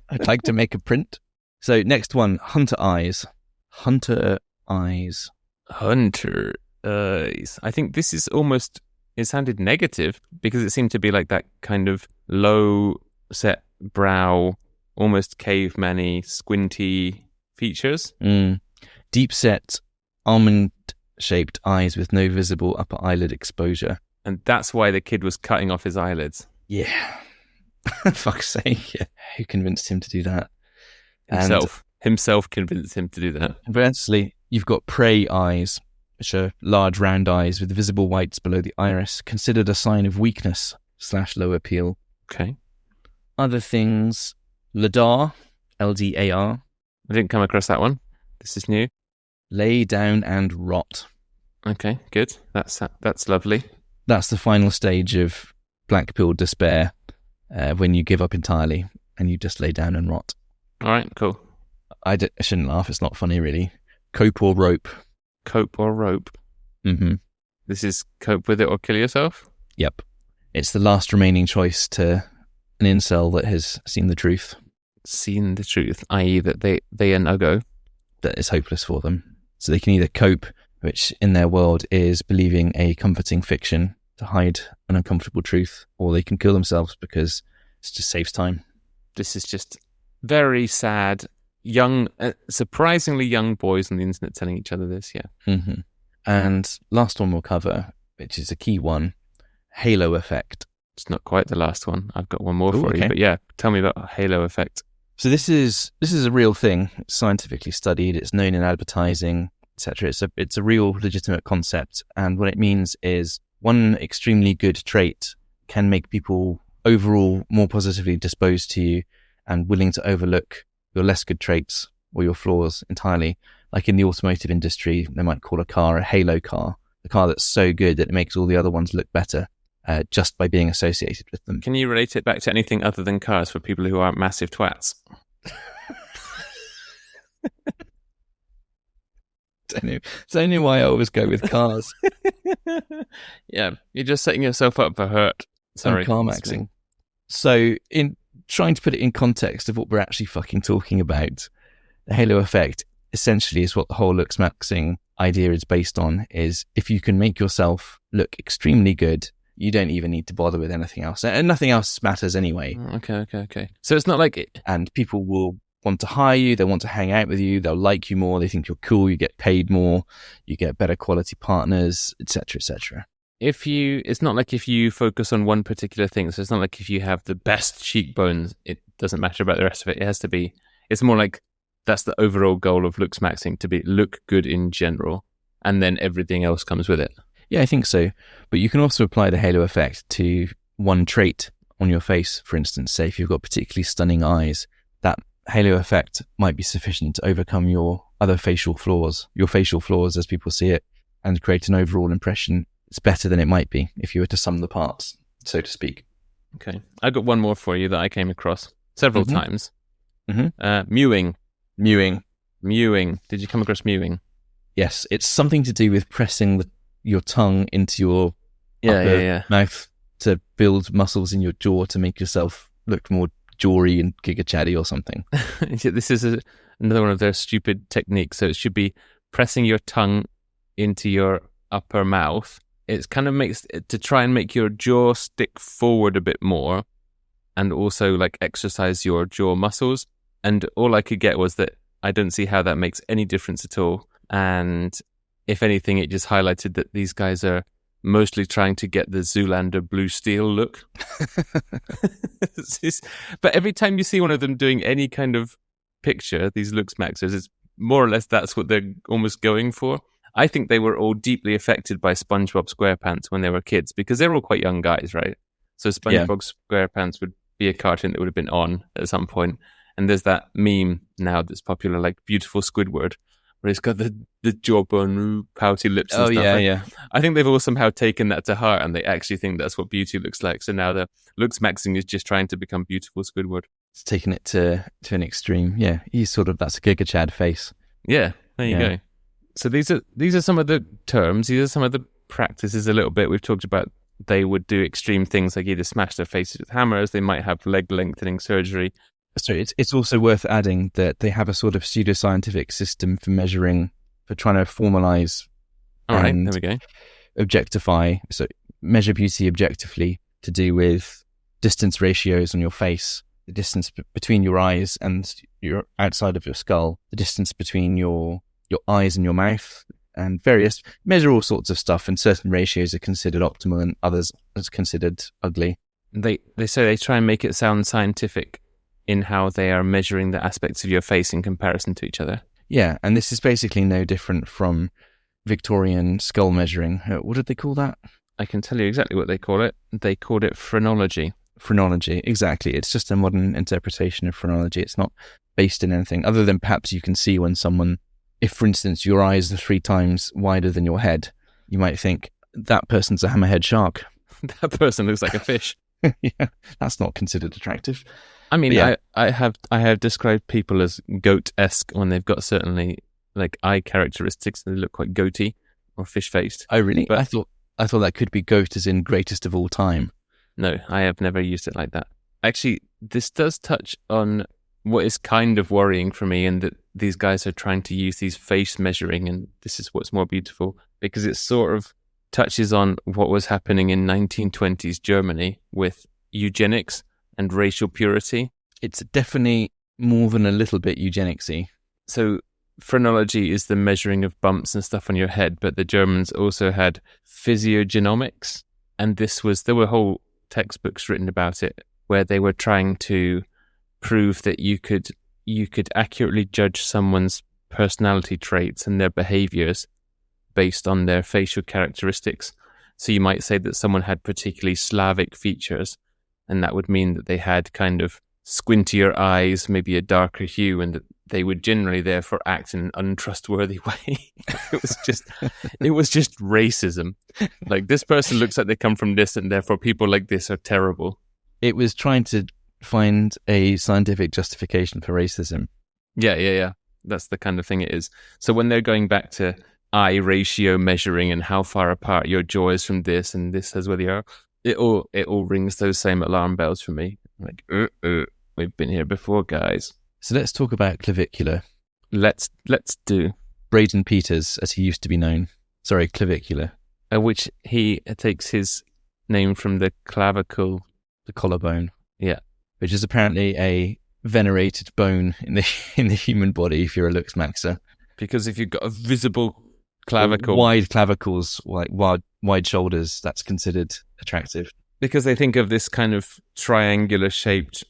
I'd like to make a print. So next one, Hunter Eyes. Hunter Eyes. I think this is almost, it sounded negative because it seemed to be like that kind of low set brow, almost caveman-y, squinty features. Deep set, almond-shaped eyes with no visible upper eyelid exposure. And that's why the kid was cutting off his eyelids. Yeah. Fuck's sake. Yeah. Who convinced him to do that? Himself convinced him to do that. Conversely, you've got prey eyes, which are large round eyes with visible whites below the iris, considered a sign of weakness / low appeal. Okay. Other things, Ladar, LDAR. I didn't come across that one. This is new. Lay down and rot. Okay, good. That's lovely. That's the final stage of black pill despair when you give up entirely. and you just lay down and rot. All right, cool. I shouldn't laugh. It's not funny, really. Cope or rope. Cope or rope. Mm-hmm. This is cope with it or kill yourself? Yep. It's the last remaining choice to an incel that has seen the truth. Seen the truth, i.e. that they are no-go. That is hopeless for them. So they can either cope, which in their world is believing a comforting fiction to hide an uncomfortable truth, or they can kill themselves because it just saves time. This is just very sad, young, surprisingly young boys on the internet telling each other this, yeah. Mm-hmm. And last one we'll cover, which is a key one, halo effect. It's not quite the last one. I've got one more for okay. you, but yeah, tell me about halo effect. So this is a real thing. It's scientifically studied. It's known in advertising, etc. It's a real legitimate concept. And what it means is one extremely good trait can make people overall more positively disposed to you and willing to overlook your less good traits or your flaws entirely. Like in the automotive industry, they might call a car a halo car, a car that's so good that it makes all the other ones look better just by being associated with them. Can you relate it back to anything other than cars for people who aren't massive twats? Don't know why I always go with cars. Yeah, you're just setting yourself up for hurt. Sorry. Car maxing. So in trying to put it in context of what we're actually fucking talking about, the halo effect essentially is what the whole Looksmaxxing idea is based on, is if you can make yourself look extremely good, you don't even need to bother with anything else. And nothing else matters anyway. Okay. So it's not like it... And people will want to hire you, they want to hang out with you, they'll like you more, they think you're cool, you get paid more, you get better quality partners, etc., etc. It's not like if you focus on one particular thing, so it's not like if you have the best cheekbones, it doesn't matter about the rest of it. It has to be, it's more like that's the overall goal of Looksmaxxing, to look good in general, and then everything else comes with it. Yeah, I think so. But you can also apply the halo effect to one trait on your face, for instance. Say if you've got particularly stunning eyes, that halo effect might be sufficient to overcome your other facial flaws as people see it, and create an overall impression it's better than it might be if you were to sum the parts, so to speak. Okay. I got one more for you that I came across several times. Mm-hmm. Mewing. Did you come across mewing? Yes, it's something to do with pressing your tongue into your mouth to build muscles in your jaw to make yourself look more jawy and giga chatty or something. This is another one of their stupid techniques. So it should be pressing your tongue into your upper mouth. It kind of makes to try and make your jaw stick forward a bit more, and also like exercise your jaw muscles. And all I could get was that I don't see how that makes any difference at all. And if anything, it just highlighted that these guys are mostly trying to get the Zoolander blue steel look. But every time you see one of them doing any kind of picture, these Looksmaxxers, it's more or less that's what they're almost going for. I think they were all deeply affected by SpongeBob SquarePants when they were kids, because they're all quite young guys, right? So SpongeBob SquarePants would be a cartoon that would have been on at some point. And there's that meme now that's popular, like Beautiful Squidward, where he's got the jawbone, pouty lips and stuff. Yeah. I think they've all somehow taken that to heart, and they actually think that's what beauty looks like. So now the Looksmaxxing is just trying to become Beautiful Squidward. It's taken it to an extreme. Yeah, that's a Giga Chad face. Yeah, there you go. So these are some of the terms. These are some of the practices a little bit. We've talked about they would do extreme things like either smash their faces with hammers. They might have leg lengthening surgery. So it's also worth adding that they have a sort of pseudoscientific system for measuring, for trying to formalize and there we go. Objectify. So measure beauty objectively to do with distance ratios on your face, the distance between your eyes and your outside of your skull, the distance between your eyes and your mouth, and measure all sorts of stuff, and certain ratios are considered optimal and others are considered ugly. They say they try and make it sound scientific in how they are measuring the aspects of your face in comparison to each other. Yeah, and this is basically no different from Victorian skull measuring. What did they call that? I can tell you exactly what they call it. They called it phrenology. Phrenology, exactly. It's just a modern interpretation of phrenology. It's not based in anything other than perhaps you can see when someone, if for instance your eyes are 3 times wider than your head, you might think that person's a hammerhead shark. That person looks like a fish. Yeah, that's not considered attractive. I mean, Yeah. I have described people as goat-esque when they've got certainly like eye characteristics and they look quite goaty or fish-faced. Oh, really? But I thought that could be goat as in greatest of all time. no, I have never used it like that. Actually, this does touch on what is kind of worrying for me, and that these guys are trying to use these face measuring, and this is what's more beautiful, because it sort of touches on what was happening in 1920s Germany with eugenics and racial purity. It's definitely more than a little bit eugenicsy. So phrenology is the measuring of bumps and stuff on your head, but the Germans also had physiogenomics, and there were whole textbooks written about it where they were trying to prove that you could accurately judge someone's personality traits and their behaviors based on their facial characteristics. So you might say that someone had particularly Slavic features, and that would mean that they had kind of squintier eyes, maybe a darker hue, and that they would generally therefore act in an untrustworthy way. It was just racism. Like, this person looks like they come from this, and therefore people like this are terrible. It was trying to find a scientific justification for racism. Yeah. That's the kind of thing it is. So when they're going back to eye ratio measuring and how far apart your jaw is from this, and this says whether you're, it all rings those same alarm bells for me. Like, we've been here before, guys. So let's talk about clavicular. Let's do. Braden Peters, as he used to be known. Sorry, clavicular. Which he takes his name from the clavicle. The collarbone. Yeah. Which is apparently a venerated bone in the human body if you're a Looksmaxxer. Because if you've got a visible clavicle, wide clavicles, like wide shoulders, that's considered attractive. Because they think of this kind of triangular shaped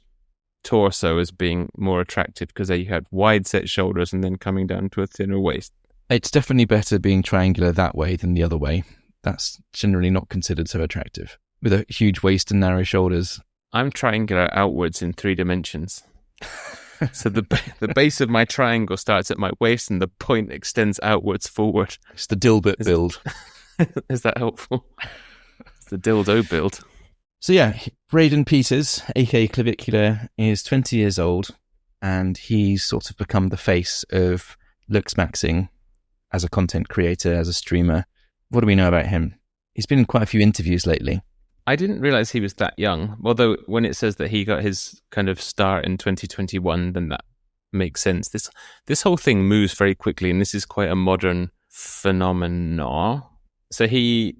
torso as being more attractive because you had wide set shoulders and then coming down to a thinner waist. It's definitely better being triangular that way than the other way. That's generally not considered so attractive. With a huge waist and narrow shoulders. I'm triangular outwards in 3 dimensions. So the base of my triangle starts at my waist and the point extends outwards forward. It's the dilbert build. Is that helpful? It's the dildo build. So yeah, Braden Peters, aka Clavicular, is 20 years old, and he's sort of become the face of Looksmaxxing as a content creator, as a streamer. What do we know about him? He's been in quite a few interviews lately. I didn't realize he was that young. Although when it says that he got his kind of start in 2021, then that makes sense. This whole thing moves very quickly, and this is quite a modern phenomenon. So I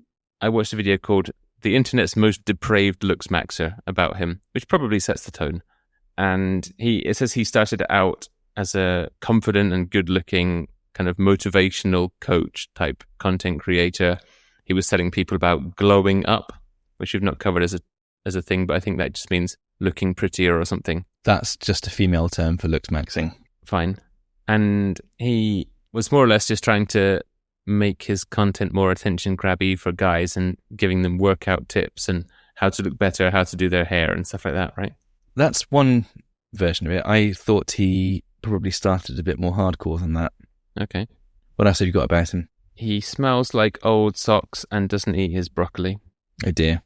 watched a video called "The Internet's Most Depraved Looksmaxxer" about him, which probably sets the tone. And it says he started out as a confident and good-looking kind of motivational coach type content creator. He was telling people about glowing up, which we've not covered as a thing, but I think that just means looking prettier or something. That's just a female term for Looksmaxxing. Fine. And he was more or less just trying to make his content more attention grabby for guys and giving them workout tips and how to look better, how to do their hair and stuff like that, right? That's one version of it. I thought he probably started a bit more hardcore than that. Okay. What else have you got about him? He smells like old socks and doesn't eat his broccoli. Oh dear.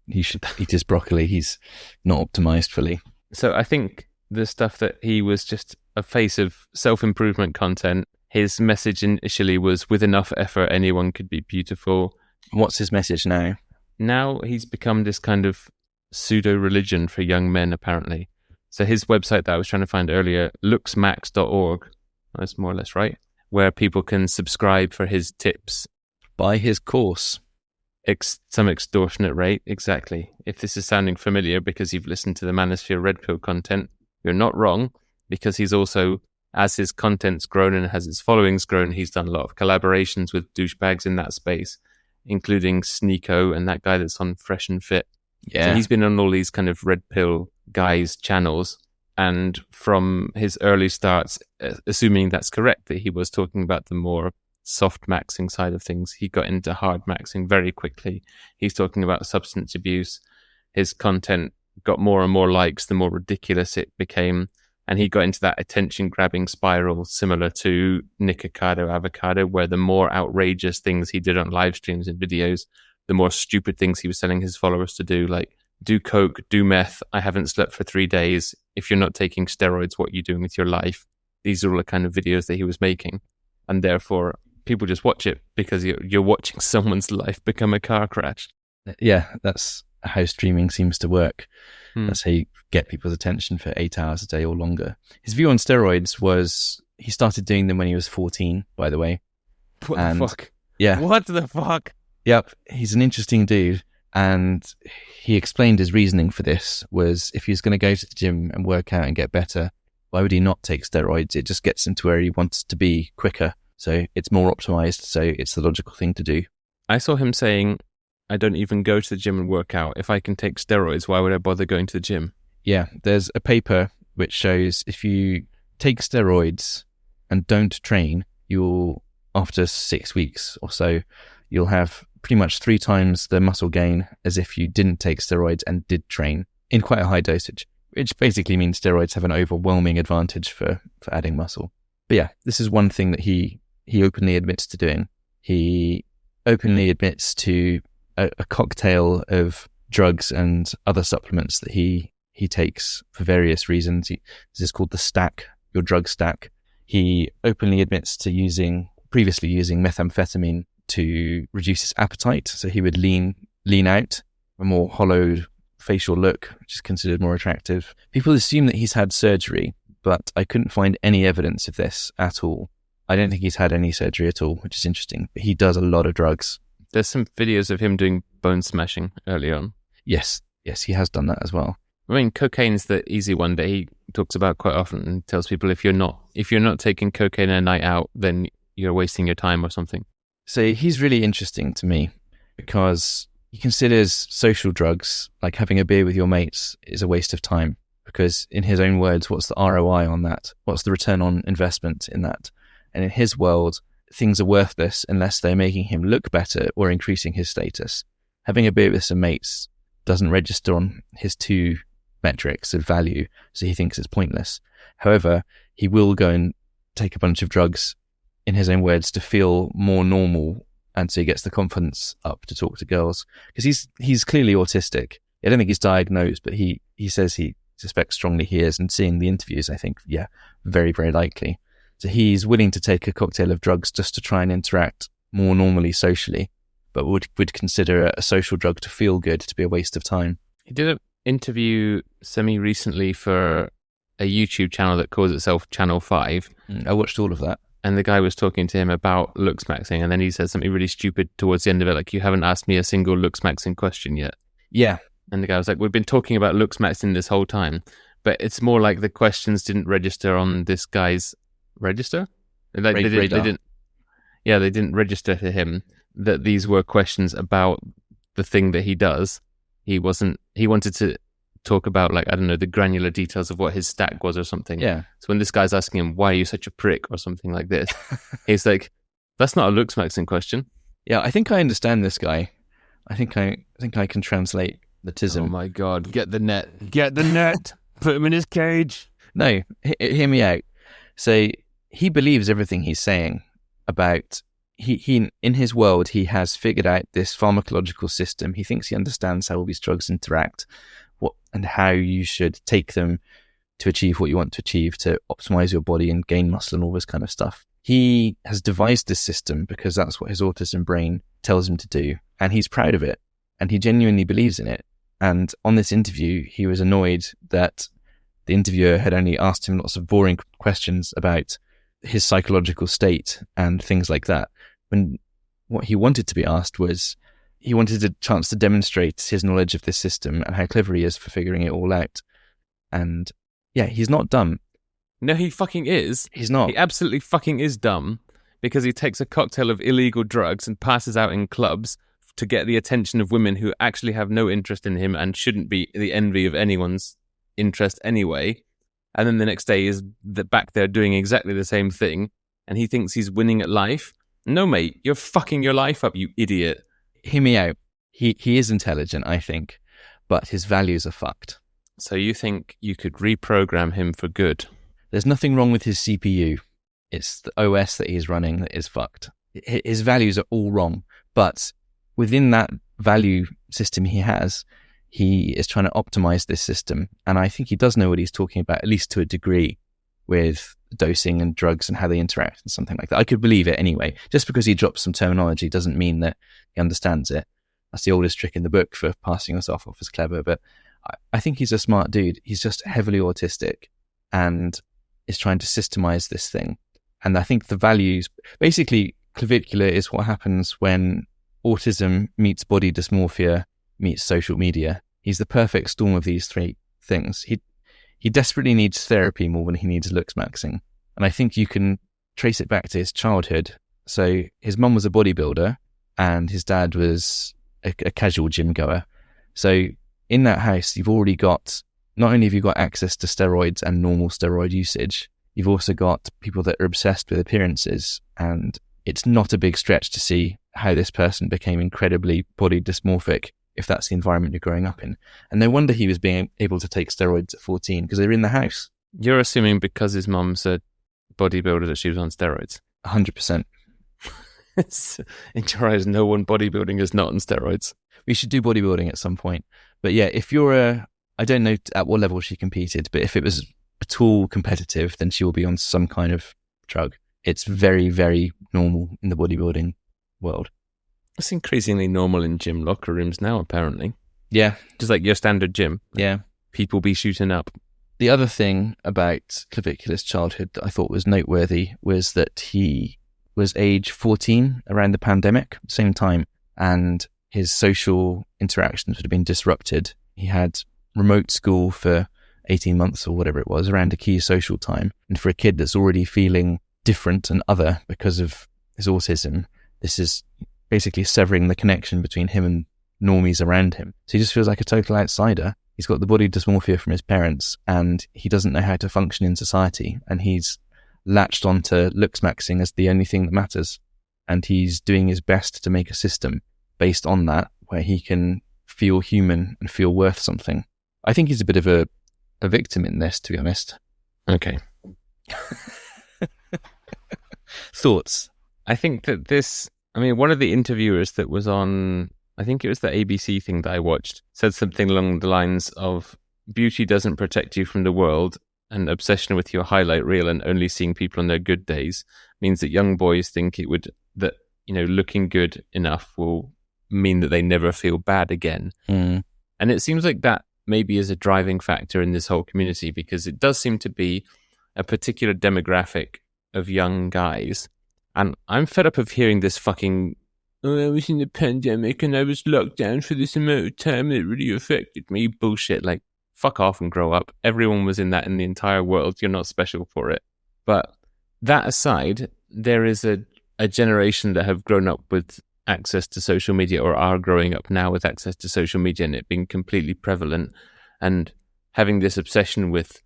He should eat his broccoli. He's not optimized fully. So I think the stuff that he was just a face of self-improvement content. His message initially was, with enough effort, anyone could be beautiful. What's his message now? Now he's become this kind of pseudo-religion for young men, apparently. So his website that I was trying to find earlier, looksmax.org, that's more or less right, where people can subscribe for his tips. Buy his course. Some extortionate rate, exactly. If this is sounding familiar because you've listened to the Manosphere Red Pill content, you're not wrong, because he's also, as his content's grown and as his following's grown, he's done a lot of collaborations with douchebags in that space, including Sneeko and that guy that's on Fresh and Fit. Yeah. So he's been on all these kind of Red Pill guys' channels, and from his early starts, assuming that's correct, that he was talking about the more soft maxing side of things, he got into hard maxing very quickly. He's talking about substance abuse. His content got more and more likes the more ridiculous it became, and he got into that attention grabbing spiral similar to Nikocado Avocado, where the more outrageous things he did on live streams and videos, the more stupid things he was telling his followers to do, like do coke, do meth. I haven't slept for 3 days. If you're not taking steroids, what are you doing with your life? These are all the kind of videos that he was making. And therefore, people just watch it because you're watching someone's life become a car crash. Yeah, that's how streaming seems to work. That's how you get people's attention for 8 hours a day or longer. His view on steroids was he started doing them when he was 14, by the way. What the fuck? Yeah. What the fuck? Yep. He's an interesting dude. And he explained his reasoning for this was if he was going to go to the gym and work out and get better, why would he not take steroids? It just gets him to where he wants to be quicker. So it's more optimized. So it's the logical thing to do. I saw him saying, I don't even go to the gym and work out. If I can take steroids, why would I bother going to the gym? Yeah. There's a paper which shows if you take steroids and don't train, you'll, after 6 weeks or so, you'll have pretty much 3 times the muscle gain as if you didn't take steroids and did train in quite a high dosage, which basically means steroids have an overwhelming advantage for adding muscle. But yeah, this is one thing that he openly admits to doing. He openly admits to a cocktail of drugs and other supplements that he takes for various reasons. This is called the stack, your drug stack. He openly admits to previously using methamphetamine to reduce his appetite. So he would lean out, a more hollowed facial look, which is considered more attractive. People assume that he's had surgery, but I couldn't find any evidence of this at all. I don't think he's had any surgery at all, which is interesting. But he does a lot of drugs. There's some videos of him doing bone smashing early on. Yes, he has done that as well. I mean, cocaine's the easy one that he talks about quite often and tells people if you're not taking cocaine a night out, then you're wasting your time or something. So he's really interesting to me because he considers social drugs, like having a beer with your mates, is a waste of time. Because in his own words, what's the ROI on that? What's the return on investment in that? And in his world, things are worthless unless they're making him look better or increasing his status. Having a beer with some mates doesn't register on his 2 metrics of value, so he thinks it's pointless. However, he will go and take a bunch of drugs, in his own words, to feel more normal, and so he gets the confidence up to talk to girls. Because he's clearly autistic. I don't think he's diagnosed, but he says he suspects strongly he is, and seeing the interviews, I think, yeah, very, very likely. So he's willing to take a cocktail of drugs just to try and interact more normally socially, but would consider a social drug to feel good to be a waste of time. He did an interview semi-recently for a YouTube channel that calls itself Channel 5. I watched all of that. And the guy was talking to him about Looksmaxxing, and then he said something really stupid towards the end of it, like, you haven't asked me a single Looksmaxxing question yet. Yeah. And the guy was like, we've been talking about Looksmaxxing this whole time, but it's more like the questions didn't register on this guy's register? Like, they didn't register to him that these were questions about the thing that he does. He wanted to talk about, like, I don't know, the granular details of what his stack was or something. Yeah. So when this guy's asking him, why are you such a prick or something like this, he's like, that's not a Looksmaxxing question. Yeah, I think I understand this guy. I think I can translate the tism. Oh my God, get the net. Put him in his cage. No, hear me out. So he believes everything he's saying about, he in his world, he has figured out this pharmacological system. He thinks he understands how all these drugs interact, what and how you should take them to achieve what you want to achieve, to optimize your body and gain muscle and all this kind of stuff. He has devised this system because that's what his autism brain tells him to do. And he's proud of it. And he genuinely believes in it. And on this interview, he was annoyed that the interviewer had only asked him lots of boring questions about his psychological state and things like that. When what he wanted to be asked was, he wanted a chance to demonstrate his knowledge of this system and how clever he is for figuring it all out. And yeah, he's not dumb. No, he fucking is. He's not. He absolutely fucking is dumb because he takes a cocktail of illegal drugs and passes out in clubs to get the attention of women who actually have no interest in him and shouldn't be the envy of anyone's interest anyway. And then the next day is back there doing exactly the same thing, and he thinks he's winning at life. No, mate, you're fucking your life up, you idiot. Hear me out. He is intelligent, I think, but his values are fucked. So you think you could reprogram him for good? There's nothing wrong with his CPU. It's the OS that he's running that is fucked. His values are all wrong, but within that value system he has, he is trying to optimize this system. And I think he does know what he's talking about, at least to a degree, with dosing and drugs and how they interact and something like that. I could believe it anyway. Just because he drops some terminology doesn't mean that he understands it. That's the oldest trick in the book for passing us off as clever. But I think he's a smart dude. He's just heavily autistic and is trying to systemize this thing. And I think the values, basically, clavicular is what happens when autism meets body dysmorphia meets social media. He's the perfect storm of these three things. He desperately needs therapy more than he needs Looksmaxxing. And I think you can trace it back to his childhood. So his mum was a bodybuilder and his dad was a casual gym goer. So in that house, you've already got, not only have you got access to steroids and normal steroid usage, you've also got people that are obsessed with appearances. And it's not a big stretch to see how this person became incredibly body dysmorphic if that's the environment you're growing up in. And no wonder he was being able to take steroids at 14 because they were in the house. You're assuming because his mum's a bodybuilder that she was on steroids? 100%. In your eyes, no one bodybuilding is not on steroids. We should do bodybuilding at some point. But yeah, if you're I don't know at what level she competed, but if it was at all competitive, then she will be on some kind of drug. It's very, very normal in the bodybuilding world. It's increasingly normal in gym locker rooms now, apparently. Yeah. Just like your standard gym. Yeah. People be shooting up. The other thing about Clavicular's childhood that I thought was noteworthy was that he was age 14 around the pandemic, same time, and his social interactions would have been disrupted. He had remote school for 18 months or whatever it was around a key social time. And for a kid that's already feeling different and other because of his autism, this is basically severing the connection between him and normies around him. So he just feels like a total outsider. He's got the body dysmorphia from his parents and he doesn't know how to function in society. And he's latched onto Looksmaxxing as the only thing that matters. And he's doing his best to make a system based on that where he can feel human and feel worth something. I think he's a bit of a victim in this, to be honest. Okay. Thoughts? I think that one of the interviewers that was on, I think it was the ABC thing that I watched, said something along the lines of beauty doesn't protect you from the world, and obsession with your highlight reel and only seeing people on their good days means that young boys think looking good enough will mean that they never feel bad again. Mm. And it seems like that maybe is a driving factor in this whole community, because it does seem to be a particular demographic of young guys. And I'm fed up of hearing this fucking, I was in the pandemic and I was locked down for this amount of time and it really affected me bullshit. Like, fuck off and grow up. Everyone was in that in the entire world. You're not special for it. But that aside, there is a generation that have grown up with access to social media, or are growing up now with access to social media, and it being completely prevalent, and having this obsession with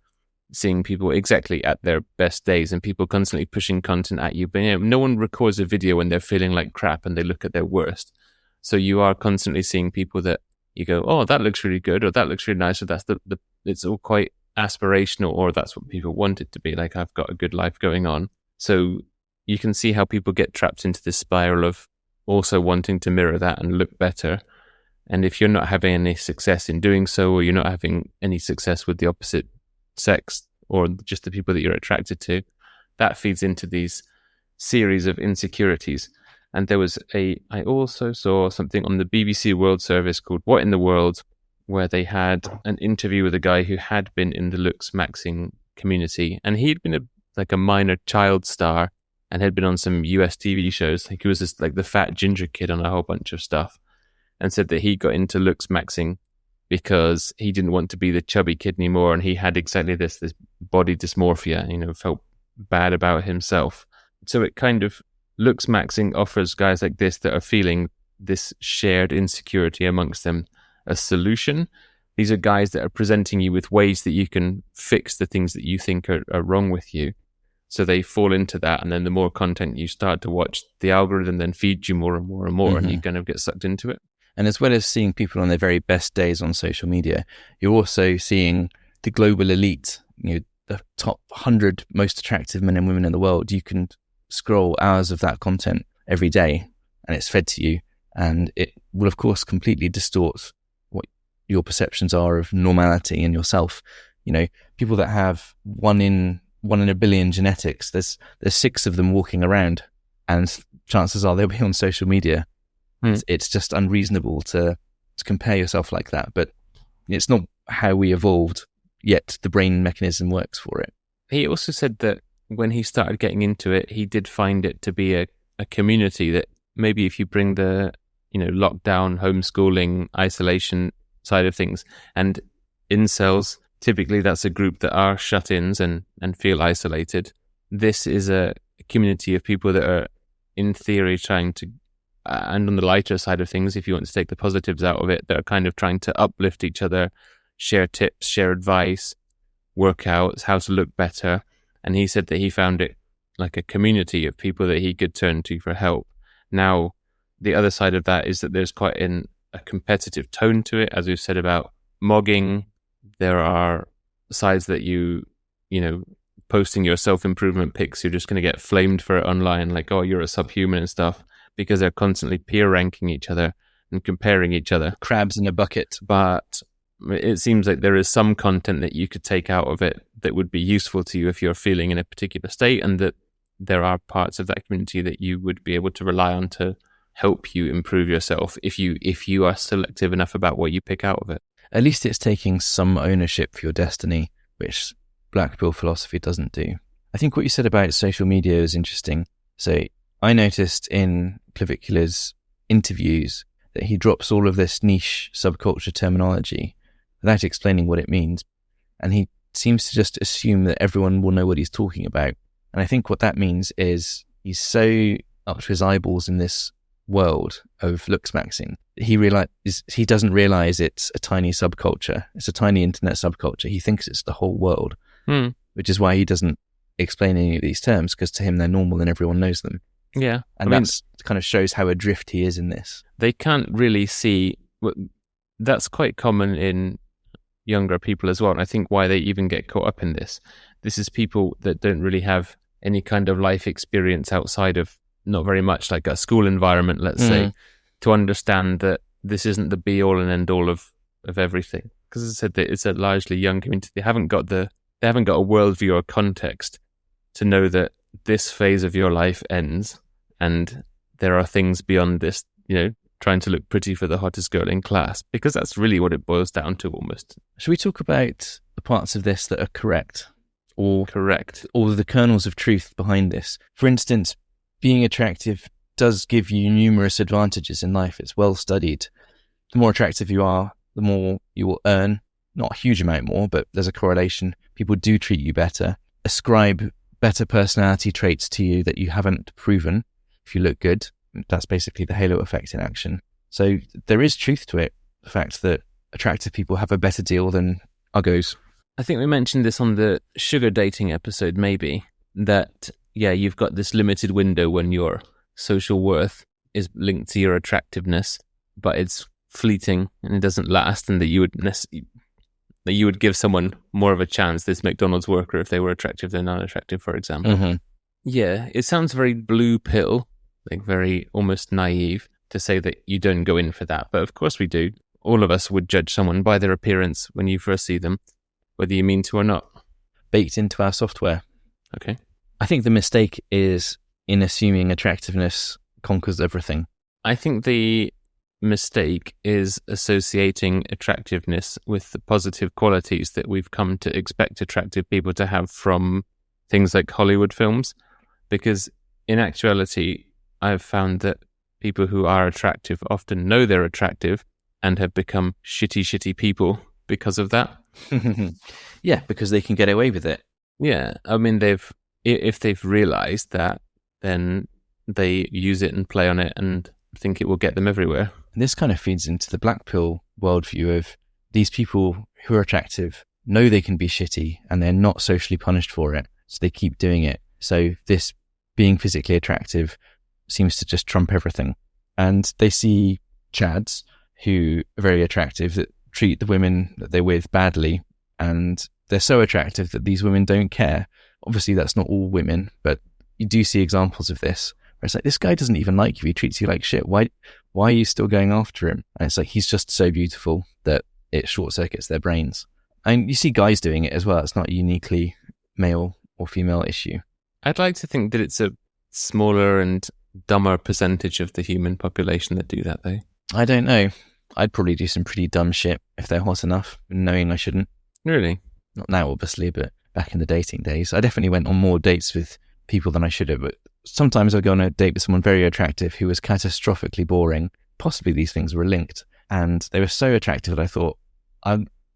seeing people exactly at their best days, and people constantly pushing content at you. But no one records a video when they're feeling like crap and they look at their worst. So you are constantly seeing people that you go, oh, that looks really good, or that looks really nice, or that's it's all quite aspirational, or that's what people want it to be. Like, I've got a good life going on. So you can see how people get trapped into this spiral of also wanting to mirror that and look better. And if you're not having any success in doing so, or you're not having any success with the opposite sex, or just the people that you're attracted to, that feeds into these series of insecurities. And I also saw something on the BBC World Service called What in the World, where they had an interview with a guy who had been in the Looksmaxxing community, and he'd been a minor child star and had been on some US TV shows. Like, he was just like the fat ginger kid on a whole bunch of stuff, and said that he got into Looksmaxxing because he didn't want to be the chubby kid anymore, and he had exactly this body dysmorphia, felt bad about himself. So it kind of, Looksmaxxing offers guys like this that are feeling this shared insecurity amongst them a solution. These are guys that are presenting you with ways that you can fix the things that you think are wrong with you. So they fall into that, and then the more content you start to watch, the algorithm then feeds you more and more and more, Mm-hmm. and you kind of get sucked into it. And as well as seeing people on their very best days on social media, you're also seeing the global elite, the top 100 most attractive men and women in the world. You can scroll hours of that content every day, and it's fed to you, and it will, of course, completely distort what your perceptions are of normality in yourself. You know, people that have one in a billion genetics, there's 6 of them walking around, and chances are they'll be on social media. It's just unreasonable to compare yourself like that, but it's not how we evolved, yet the brain mechanism works for it. He also said that when he started getting into it, he did find it to be a community that maybe if you bring the, lockdown, homeschooling, isolation side of things, and incels, typically that's a group that are shut-ins and feel isolated. This is a community of people that are, in theory, trying to, and on the lighter side of things, if you want to take the positives out of it, they're kind of trying to uplift each other, share tips, share advice, workouts, how to look better. And he said that he found it like a community of people that he could turn to for help. Now, the other side of that is that there's quite a competitive tone to it, as we've said about mogging. There are sides that posting your self-improvement pics, you're just going to get flamed for it online, like, oh, you're a subhuman and stuff, because they're constantly peer ranking each other and comparing each other. Crabs in a bucket. But it seems like there is some content that you could take out of it that would be useful to you if you're feeling in a particular state, and that there are parts of that community that you would be able to rely on to help you improve yourself if you are selective enough about what you pick out of it. At least it's taking some ownership for your destiny, which Black Pill philosophy doesn't do. I think what you said about social media is interesting. So I noticed in Clavicula's interviews that he drops all of this niche subculture terminology without explaining what it means. And he seems to just assume that everyone will know what he's talking about. And I think what that means is he's so up to his eyeballs in this world of Looksmaxxing. He doesn't realize it's a tiny subculture. It's a tiny internet subculture. He thinks it's the whole world, which is why he doesn't explain any of these terms, because to him they're normal and everyone knows them. Yeah. And that kind of shows how adrift he is in this. They can't really see. That's quite common in younger people as well. And I think why they even get caught up in this. This is people that don't really have any kind of life experience outside of, not very much, like a school environment, let's say, to understand that this isn't the be all and end all of everything. Because as I said, that it's a largely young community. They haven't got a worldview or context to know that this phase of your life ends and there are things beyond this, trying to look pretty for the hottest girl in class, because that's really what it boils down to almost. Should we talk about the parts of this that are correct? Or the kernels of truth behind this? For instance, being attractive does give you numerous advantages in life. It's well studied. The more attractive you are, the more you will earn. Not a huge amount more, but there's a correlation. People do treat you better, ascribe better personality traits to you that you haven't proven if you look good. That's basically the halo effect in action. So there is truth to it, the fact that attractive people have a better deal than uggos. I think we mentioned this on the sugar dating episode, maybe, that, you've got this limited window when your social worth is linked to your attractiveness, but it's fleeting and it doesn't last, and that you would give someone more of a chance, this McDonald's worker, if they were attractive than unattractive, for example. Mm-hmm. Yeah, it sounds very blue pill, like very almost naive to say that you don't go in for that. But of course we do. All of us would judge someone by their appearance when you first see them, whether you mean to or not. Baked into our software. Okay. I think the mistake is in assuming attractiveness conquers everything. I think the mistake is associating attractiveness with the positive qualities that we've come to expect attractive people to have from things like Hollywood films. Because in actuality, I've found that people who are attractive often know they're attractive and have become shitty people because of that. Yeah, because they can get away with it. Yeah, I mean, if they've realized that, then they use it and play on it and think it will get them everywhere. And this kind of feeds into the black pill worldview of these people who are attractive know they can be shitty and they're not socially punished for it, so they keep doing it. So this being physically attractive seems to just trump everything. And they see chads who are very attractive that treat the women that they're with badly, and they're so attractive that these women don't care. Obviously, that's not all women, but you do see examples of this where it's like, this guy doesn't even like you. He treats you like shit. Why are you still going after him? And it's like, he's just so beautiful that it short circuits their brains. And you see guys doing it as well. It's not a uniquely male or female issue. I'd like to think that it's a smaller and dumber percentage of the human population that do that, though. I don't know. I'd probably do some pretty dumb shit if they're hot enough, knowing I shouldn't. Really? Not now, obviously, but back in the dating days. I definitely went on more dates with people than I should have, but sometimes I'd go on a date with someone very attractive who was catastrophically boring. Possibly these things were linked. And they were so attractive that I thought,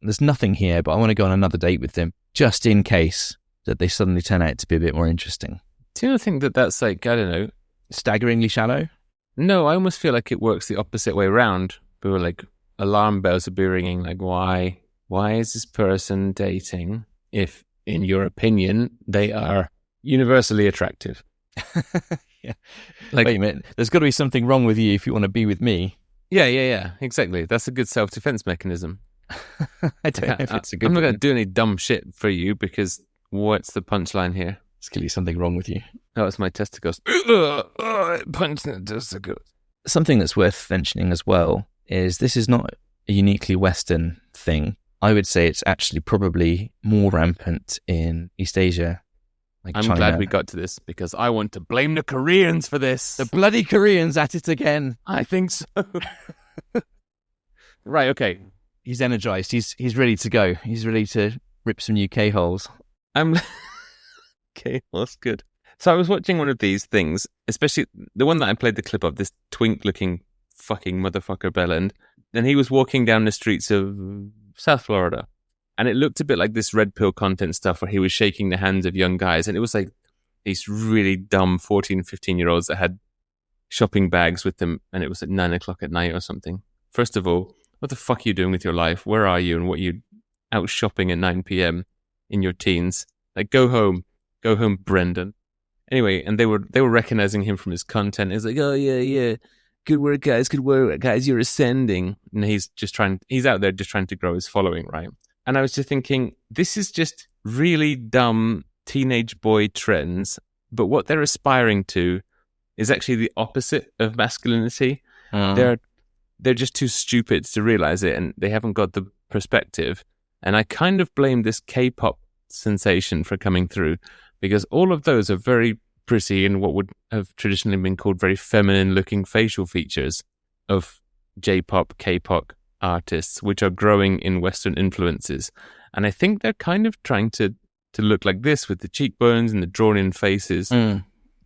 there's nothing here, but I want to go on another date with them, just in case that they suddenly turn out to be a bit more interesting. Do you not think that that's like, I don't know, staggeringly shallow? No, I almost feel like it works the opposite way around. People like alarm bells would be ringing, like, why is this person dating if, in your opinion, they are universally attractive? Yeah. Like, wait a minute, there's got to be something wrong with you if you want to be with me. Yeah, exactly. That's a good self-defense mechanism. I don't know if it's a good I'm not one. going to do any dumb shit for you because what's the punchline here? There's clearly something wrong with you. Oh, it's my testicles. It punched in the testicles. Something that's worth mentioning as well is this is not a uniquely Western thing. I would say it's actually probably more rampant in East Asia, like I'm China. glad we got to this because I want to blame the Koreans for this. The bloody Koreans at it again. I think so. Right, okay. He's energized. He's ready to go. He's ready to rip some new K-holes. Okay, well, that's good. So I was watching one of these things, especially the one that I played the clip of, this twink-looking fucking motherfucker bellend. And he was walking down the streets of South Florida. And it looked a bit like this red pill content stuff where he was shaking the hands of young guys. And it was like these really dumb 14, 15-year-olds that had shopping bags with them. And it was at 9 o'clock at night or something. First of all, what the fuck are you doing with your life? Where are you? And what are you out shopping at 9 p.m. in your teens? Like, go home, Brendan. Anyway, and they were recognizing him from his content. It's like, oh yeah, good work, guys, you're ascending. And he's out there just trying to grow his following, right? And I was just thinking, this is just really dumb teenage boy trends, but what they're aspiring to is actually the opposite of masculinity. They're just too stupid to realize it, and they haven't got the perspective. And I kind of blame this K-pop sensation for coming through, because all of those are very pretty and what would have traditionally been called very feminine-looking facial features of J-pop, K-pop artists, which are growing in Western influences. And I think they're kind of trying to look like this with the cheekbones and the drawn-in faces.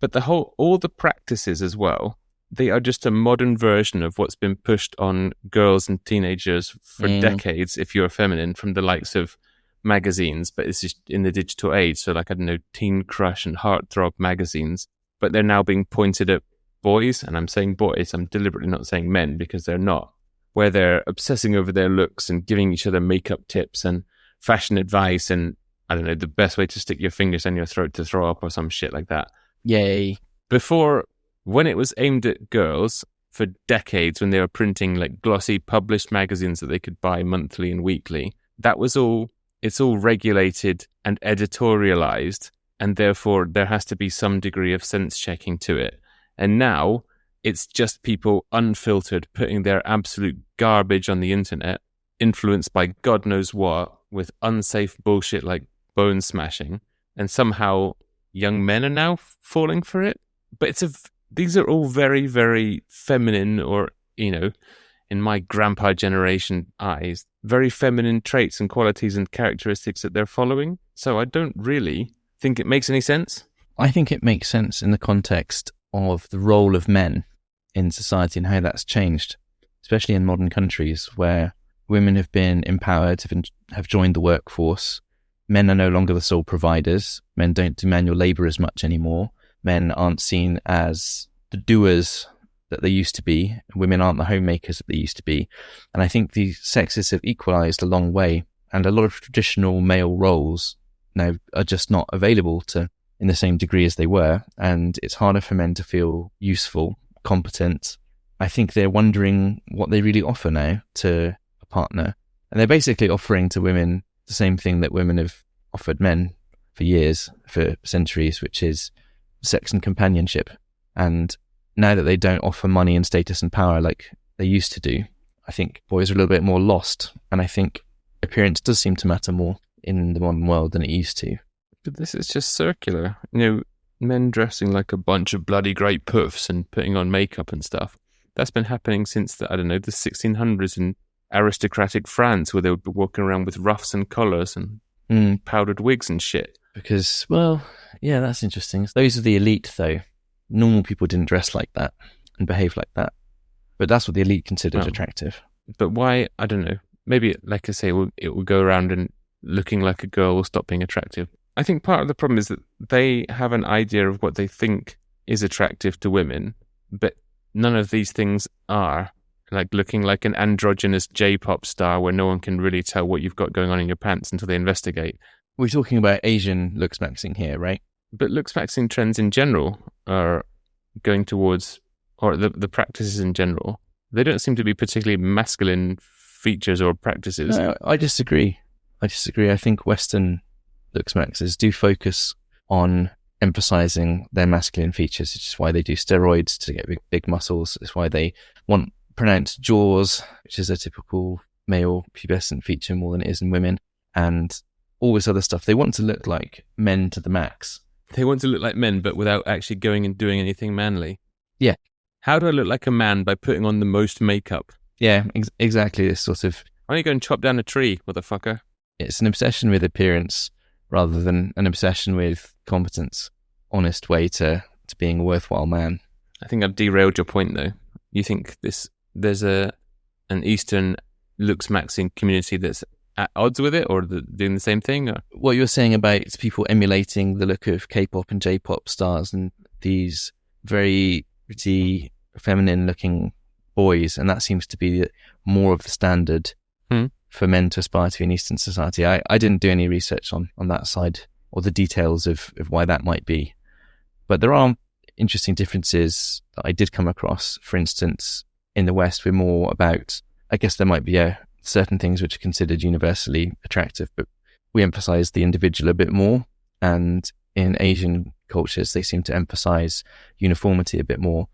But all the practices as well, they are just a modern version of what's been pushed on girls and teenagers for decades, if you're feminine, from the likes of magazines, but it's just in the digital age. So like, I don't know, Teen Crush and Heartthrob magazines, but they're now being pointed at boys. And I'm saying boys, I'm deliberately not saying men because they're not, where they're obsessing over their looks and giving each other makeup tips and fashion advice. And I don't know, the best way to stick your fingers down your throat to throw up or some shit like that. Yay. Before, when it was aimed at girls for decades, when they were printing like glossy published magazines that they could buy monthly and weekly, it's all regulated and editorialized, and therefore there has to be some degree of sense checking to it. And now it's just people unfiltered putting their absolute garbage on the internet, influenced by God knows what, with unsafe bullshit like bone smashing, and somehow young men are now falling for it. But these are all very, very feminine, or, you know, in my grandpa generation eyes, very feminine traits and qualities and characteristics that they're following. So I don't really think it makes any sense. I think it makes sense in the context of the role of men in society and how that's changed, especially in modern countries where women have been empowered, have joined the workforce. Men are no longer the sole providers. Men don't do manual labor as much anymore. Men aren't seen as the doers that they used to be. Women aren't the homemakers that they used to be. And I think the sexes have equalized a long way, and a lot of traditional male roles now are just not available in the same degree as they were. And it's harder for men to feel useful, competent. I think they're wondering what they really offer now to a partner. And they're basically offering to women the same thing that women have offered men for years, for centuries, which is sex and companionship. And now that they don't offer money and status and power like they used to do, I think boys are a little bit more lost, and I think appearance does seem to matter more in the modern world than it used to. But this is just circular. Men dressing like a bunch of bloody great puffs and putting on makeup and stuff. That's been happening since the 1600s in aristocratic France, where they would be walking around with ruffs and collars and powdered wigs and shit. Because, well, yeah, that's interesting. Those are the elite, though. Normal people didn't dress like that and behave like that. But that's what the elite considered attractive. But why? I don't know. Maybe, like I say, it will go around and looking like a girl will stop being attractive. I think part of the problem is that they have an idea of what they think is attractive to women, but none of these things are. Like looking like an androgynous J-pop star where no one can really tell what you've got going on in your pants until they investigate. We're talking about Asian Looksmaxxing here, right? But Looksmaxxing trends in general are going towards, or the practices in general, they don't seem to be particularly masculine features or practices. No, I disagree. I think Western Looksmaxxers do focus on emphasizing their masculine features, which is why they do steroids to get big muscles. It's why they want pronounced jaws, which is a typical male pubescent feature more than it is in women, and all this other stuff. They want to look like men to the max. They want to look like men, but without actually going and doing anything manly. Yeah. How do I look like a man? By putting on the most makeup. Yeah, exactly. This sort of... Why don't you go and chop down a tree, motherfucker? It's an obsession with appearance rather than an obsession with competence. Honest way to being a worthwhile man. I think I've derailed your point, though. You think there's an Eastern Looksmaxxing community that's at odds with it, or doing the same thing? Or? What you're saying about people emulating the look of K-pop and J-pop stars and these very pretty, feminine-looking boys, and that seems to be more of the standard for men to aspire to in Eastern society. I didn't do any research on that side or the details of why that might be. But there are interesting differences that I did come across. For instance, in the West, we're more about, I guess there might be certain things which are considered universally attractive, but we emphasize the individual a bit more. And in Asian cultures, they seem to emphasize uniformity a bit more.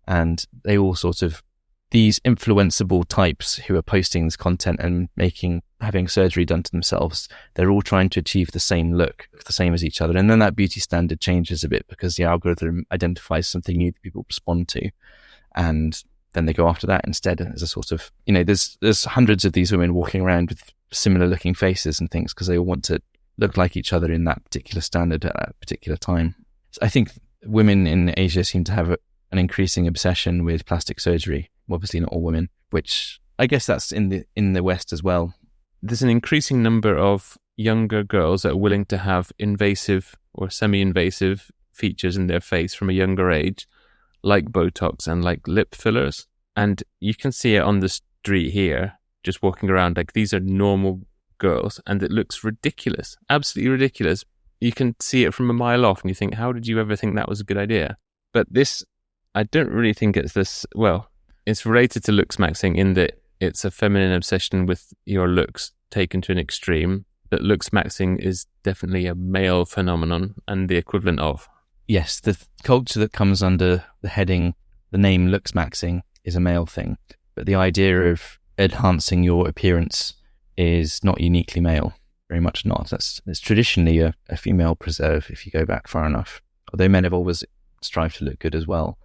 And they all sort of, these influenceable types who are posting this content and having surgery done to themselves, they're all trying to achieve the same look, the same as each other. And then that beauty standard changes a bit because the algorithm identifies something new that people respond to. And then they go after that instead as a sort of, there's hundreds of these women walking around with similar looking faces and things because they all want to look like each other in that particular standard at that particular time. So I think women in Asia seem to have an increasing obsession with plastic surgery. Obviously not all women, which I guess that's in the West as well. There's an increasing number of younger girls that are willing to have invasive or semi-invasive features in their face from a younger age, like Botox and like lip fillers. And you can see it on the street here, just walking around, like these are normal girls, and it looks ridiculous, absolutely ridiculous. You can see it from a mile off and you think, how did you ever think that was a good idea? But this, I don't really think it's this, well, it's related to Looksmaxxing in that it's a feminine obsession with your looks taken to an extreme. That Looksmaxxing is definitely a male phenomenon and the equivalent of. Yes, the culture that comes under the name Looksmaxxing is a male thing. But the idea of enhancing your appearance is not uniquely male. Very much not. It's traditionally a female preserve if you go back far enough. Although men have always strived to look good as well.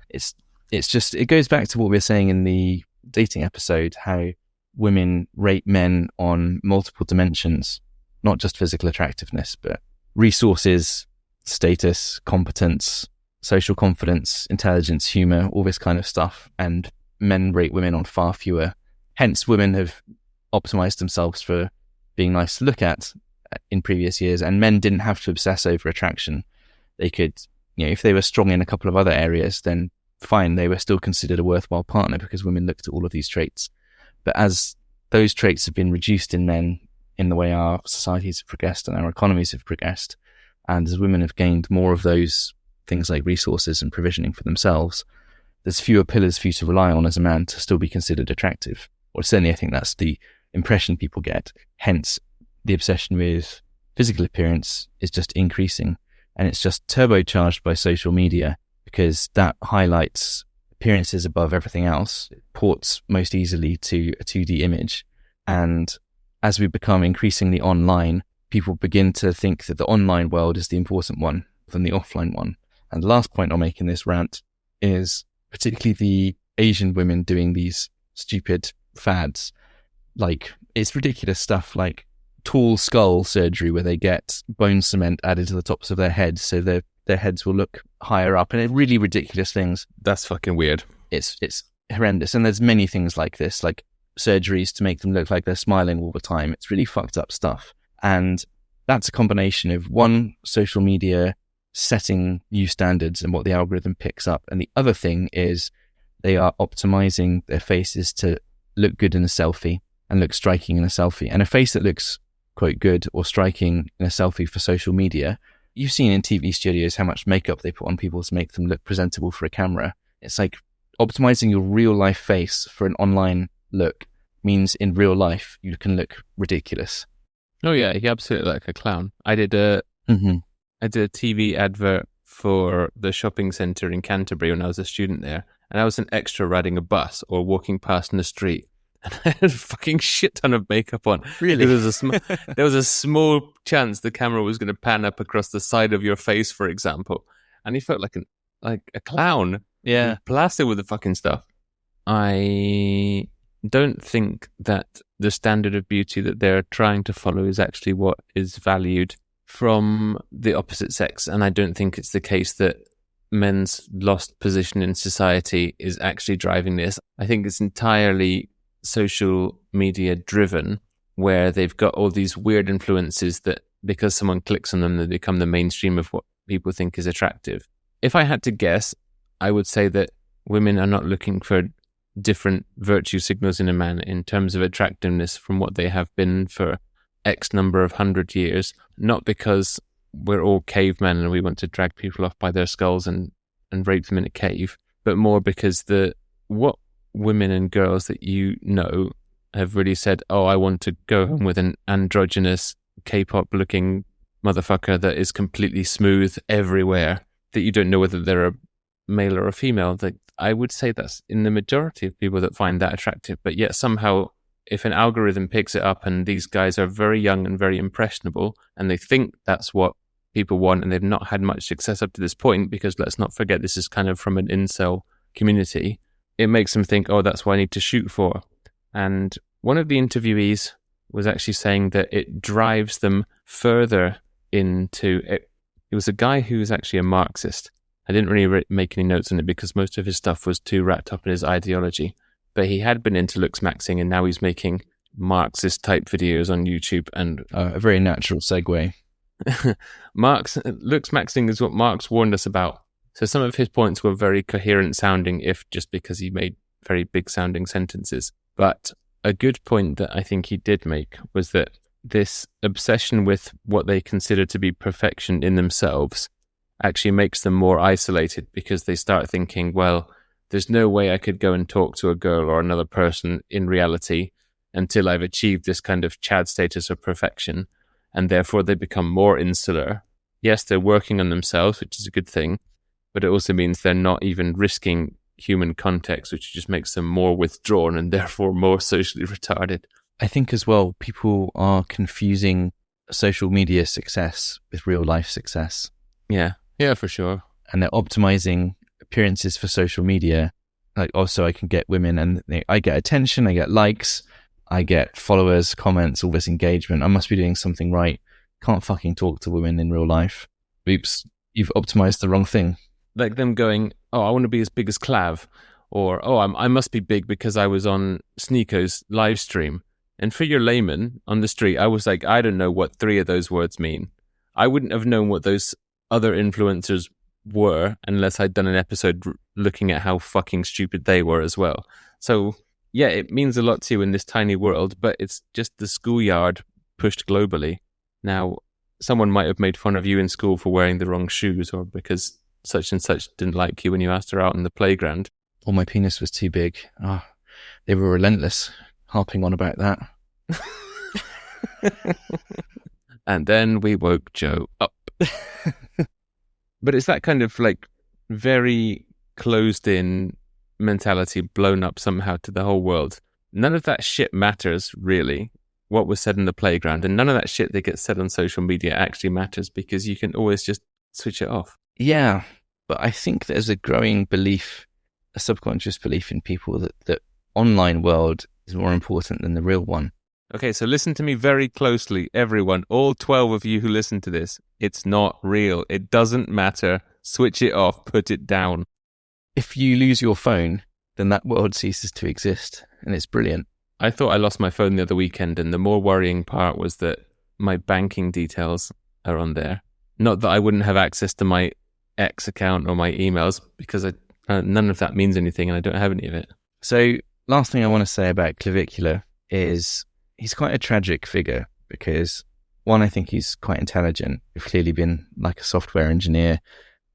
It's just, it goes back to what we were saying in the dating episode, how women rate men on multiple dimensions, not just physical attractiveness, but resources, status, competence, social confidence, intelligence, humor, all this kind of stuff. And men rate women on far fewer. Hence, women have optimized themselves for being nice to look at in previous years, and men didn't have to obsess over attraction. They could, if they were strong in a couple of other areas, then fine, they were still considered a worthwhile partner because women looked at all of these traits. But as those traits have been reduced in men in the way our societies have progressed and our economies have progressed, and as women have gained more of those things like resources and provisioning for themselves, there's fewer pillars for you to rely on as a man to still be considered attractive. Or certainly I think that's the impression people get. Hence, the obsession with physical appearance is just increasing, and it's just turbocharged by social media because that highlights appearances above everything else. It ports most easily to a 2D image. And as we become increasingly online, people begin to think that the online world is the important one than the offline one. And the last point I'll make in this rant is particularly the Asian women doing these stupid fads. Like, it's ridiculous stuff like tall skull surgery where they get bone cement added to the tops of their heads so their heads will look higher up, and really ridiculous things. That's fucking weird. It's horrendous. And there's many things like this, like surgeries to make them look like they're smiling all the time. It's really fucked up stuff. And that's a combination of one, social media setting new standards and what the algorithm picks up. And the other thing is they are optimizing their faces to look good in a selfie and look striking in a selfie. And a face that looks quite good or striking in a selfie for social media, you've seen in TV studios how much makeup they put on people to make them look presentable for a camera. It's like optimizing your real life face for an online look means in real life you can look ridiculous. Oh yeah, he absolutely like a clown. I did a TV advert for the shopping centre in Canterbury when I was a student there, and I was an extra riding a bus or walking past in the street, and I had a fucking shit ton of makeup on. Really? There was a small chance the camera was going to pan up across the side of your face, for example, and he felt like a clown. Yeah, plastered with the fucking stuff. I don't think that the standard of beauty that they're trying to follow is actually what is valued from the opposite sex. And I don't think it's the case that men's lost position in society is actually driving this. I think it's entirely social media driven, where they've got all these weird influences that because someone clicks on them, they become the mainstream of what people think is attractive. If I had to guess, I would say that women are not looking for different virtue signals in a man in terms of attractiveness from what they have been for X number of 100 years, not because we're all cavemen and we want to drag people off by their skulls and rape them in a cave, but more because what women and girls that you know have really said, oh, I want to go home with an androgynous K-pop looking motherfucker that is completely smooth everywhere, that you don't know whether they're a male or a female. That I would say that's in the majority of people that find that attractive. But yet somehow, if an algorithm picks it up and these guys are very young and very impressionable and they think that's what people want, and they've not had much success up to this point, because let's not forget this is kind of from an incel community, it makes them think, oh, that's what I need to shoot for. And one of the interviewees was actually saying that it drives them further into it. It was a guy who was actually a Marxist. I didn't really make any notes on it because most of his stuff was too wrapped up in his ideology. But he had been into Looksmaxxing, and now he's making Marxist-type videos on YouTube. And a very natural segue. Looksmaxxing is what Marx warned us about. So some of his points were very coherent sounding, if just because he made very big sounding sentences. But a good point that I think he did make was that this obsession with what they consider to be perfection in themselves actually makes them more isolated, because they start thinking, well, there's no way I could go and talk to a girl or another person in reality until I've achieved this kind of Chad status of perfection. And therefore they become more insular. Yes, they're working on themselves, which is a good thing, but it also means they're not even risking human context, which just makes them more withdrawn and therefore more socially retarded. I think as well, people are confusing social media success with real life success. Yeah, for sure. And they're optimizing appearances for social media. Like, also, I can get women and I get attention, I get likes, I get followers, comments, all this engagement. I must be doing something right. Can't fucking talk to women in real life. Oops, you've optimized the wrong thing. Like them going, oh, I want to be as big as Clav, or oh, I must be big because I was on Sneako's live stream. And for your layman on the street, I was like, I don't know what 3 of those words mean. I wouldn't have known what those other influencers were unless I'd done an episode looking at how fucking stupid they were as well. So yeah, it means a lot to you in this tiny world, but it's just the schoolyard pushed globally. Now, someone might have made fun of you in school for wearing the wrong shoes, or because such and such didn't like you when you asked her out on the playground. Or my penis was too big. Oh, they were relentless, harping on about that. And then we woke Joe up. But it's that kind of like very closed in mentality blown up somehow to the whole world. None of that shit matters, really, what was said in the playground. And none of that shit that gets said on social media actually matters because you can always just switch it off. Yeah, but I think there's a growing belief, a subconscious belief in people that the online world is more important than the real one. Okay, so listen to me very closely, everyone, all 12 of you who listen to this. It's not real. It doesn't matter. Switch it off. Put it down. If you lose your phone, then that world ceases to exist, and it's brilliant. I thought I lost my phone the other weekend, and the more worrying part was that my banking details are on there. Not that I wouldn't have access to my X account or my emails, because none of that means anything, and I don't have any of it. So, last thing I want to say about Clavicular is he's quite a tragic figure because, one, I think he's quite intelligent. He's clearly been like a software engineer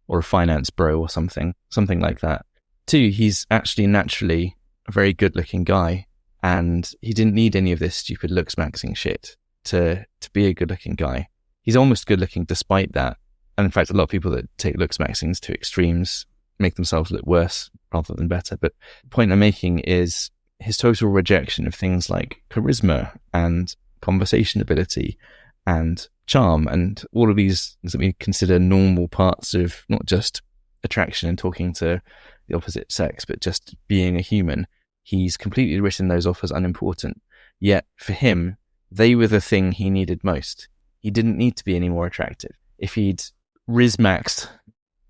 or a finance bro or something like that. Two, he's actually naturally a very good-looking guy, and he didn't need any of this stupid Looksmaxxing shit to be a good-looking guy. He's almost good-looking despite that. And in fact, a lot of people that take Looksmaxxings to extremes make themselves look worse rather than better. But the point I'm making is his total rejection of things like charisma and conversation ability and charm and all of these things that we consider normal parts of not just attraction and talking to the opposite sex, but just being a human. He's completely written those off as unimportant. Yet for him, they were the thing he needed most. He didn't need to be any more attractive. If he'd Rizmaxed.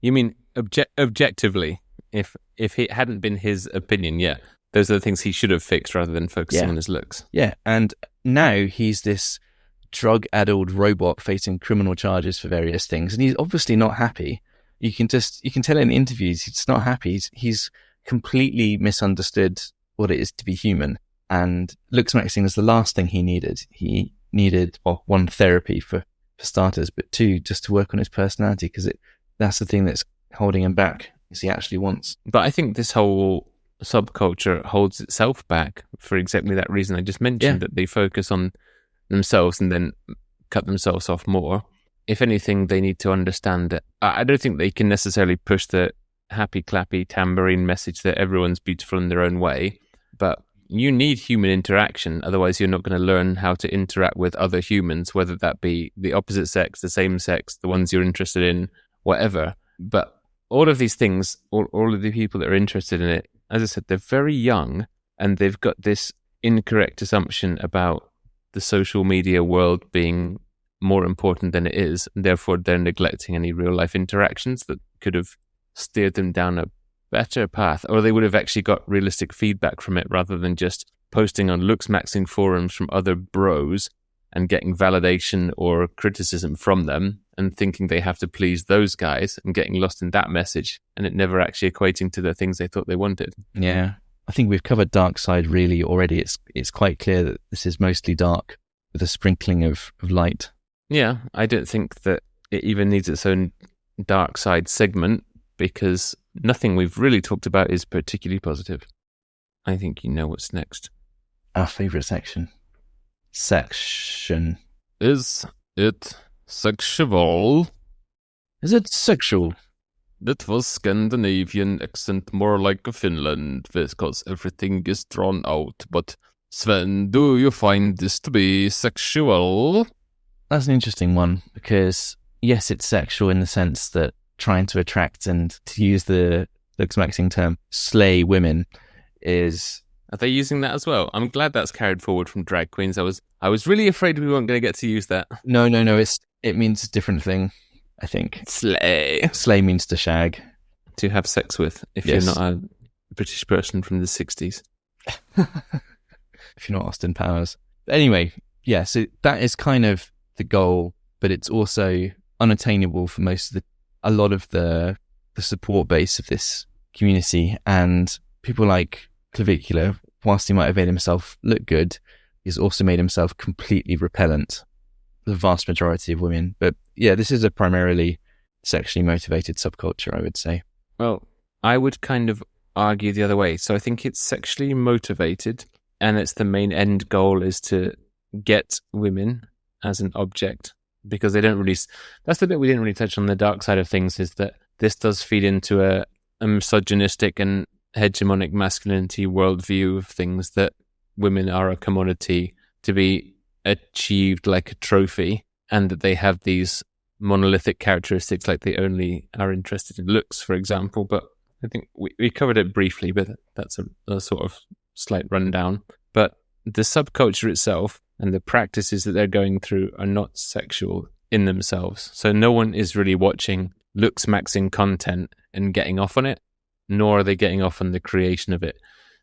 You mean objectively? If it hadn't been his opinion, yeah. Those are the things he should have fixed rather than focusing on his looks. Yeah, and now he's this drug-addled robot facing criminal charges for various things, and he's obviously not happy. You can tell in interviews he's not happy. He's completely misunderstood what it is to be human. And Looksmaxxing is the last thing he needed. He needed, well, one, therapy for starters, but two, just to work on his personality, because that's the thing that's holding him back, is he actually wants. But I think this whole subculture holds itself back for exactly that reason I just mentioned, that they focus on themselves and then cut themselves off more. If anything, they need to understand that I don't think they can necessarily push the happy clappy tambourine message that everyone's beautiful in their own way, but you need human interaction, otherwise you're not going to learn how to interact with other humans, whether that be the opposite sex, the same sex, the ones you're interested in, whatever. But all of these things, all of the people that are interested in it, as I said, they're very young, and they've got this incorrect assumption about the social media world being more important than it is, and therefore they're neglecting any real life interactions that could have steered them down a better path, or they would have actually got realistic feedback from it rather than just posting on Looksmaxxing forums from other bros and getting validation or criticism from them and thinking they have to please those guys and getting lost in that message and it never actually equating to the things they thought they wanted. Yeah, I think we've covered dark side really already. It's quite clear that this is mostly dark with a sprinkling of light. Yeah, I don't think that it even needs its own dark side segment because nothing we've really talked about is particularly positive. I think you know what's next. Our favourite section. Section. Is it sexual? Is it sexual? That was Scandinavian accent, more like a Finland, because everything is drawn out. But Sven, do you find this to be sexual? That's an interesting one, because yes, it's sexual in the sense that trying to attract and, to use the Looksmaxxing term, slay women is... Are they using that as well? I'm glad that's carried forward from drag queens. I was really afraid we weren't going to get to use that. No, it means a different thing, I think. Slay. Slay means to shag. To have sex with, if Yes. you're not a British person from the 60s. If you're not Austin Powers. But anyway, yeah, so that is kind of the goal, but it's also unattainable for a lot of the support base of this community. And people like Clavicular, whilst he might have made himself look good, he's also made himself completely repellent, the vast majority of women. But yeah, this is a primarily sexually motivated subculture, I would say. Well, I would kind of argue the other way. So I think it's sexually motivated, and it's the main end goal is to get women as an object, because they don't really... That's the bit we didn't really touch on. The dark side of things is that this does feed into a misogynistic and hegemonic masculinity worldview of things, that women are a commodity to be achieved like a trophy, and that they have these monolithic characteristics, like they only are interested in looks, for example. But I think we covered it briefly, but that's a sort of slight rundown. But the subculture itself and the practices that they're going through are not sexual in themselves. So no one is really watching Looksmaxxing content and getting off on it, nor are they getting off on the creation of it.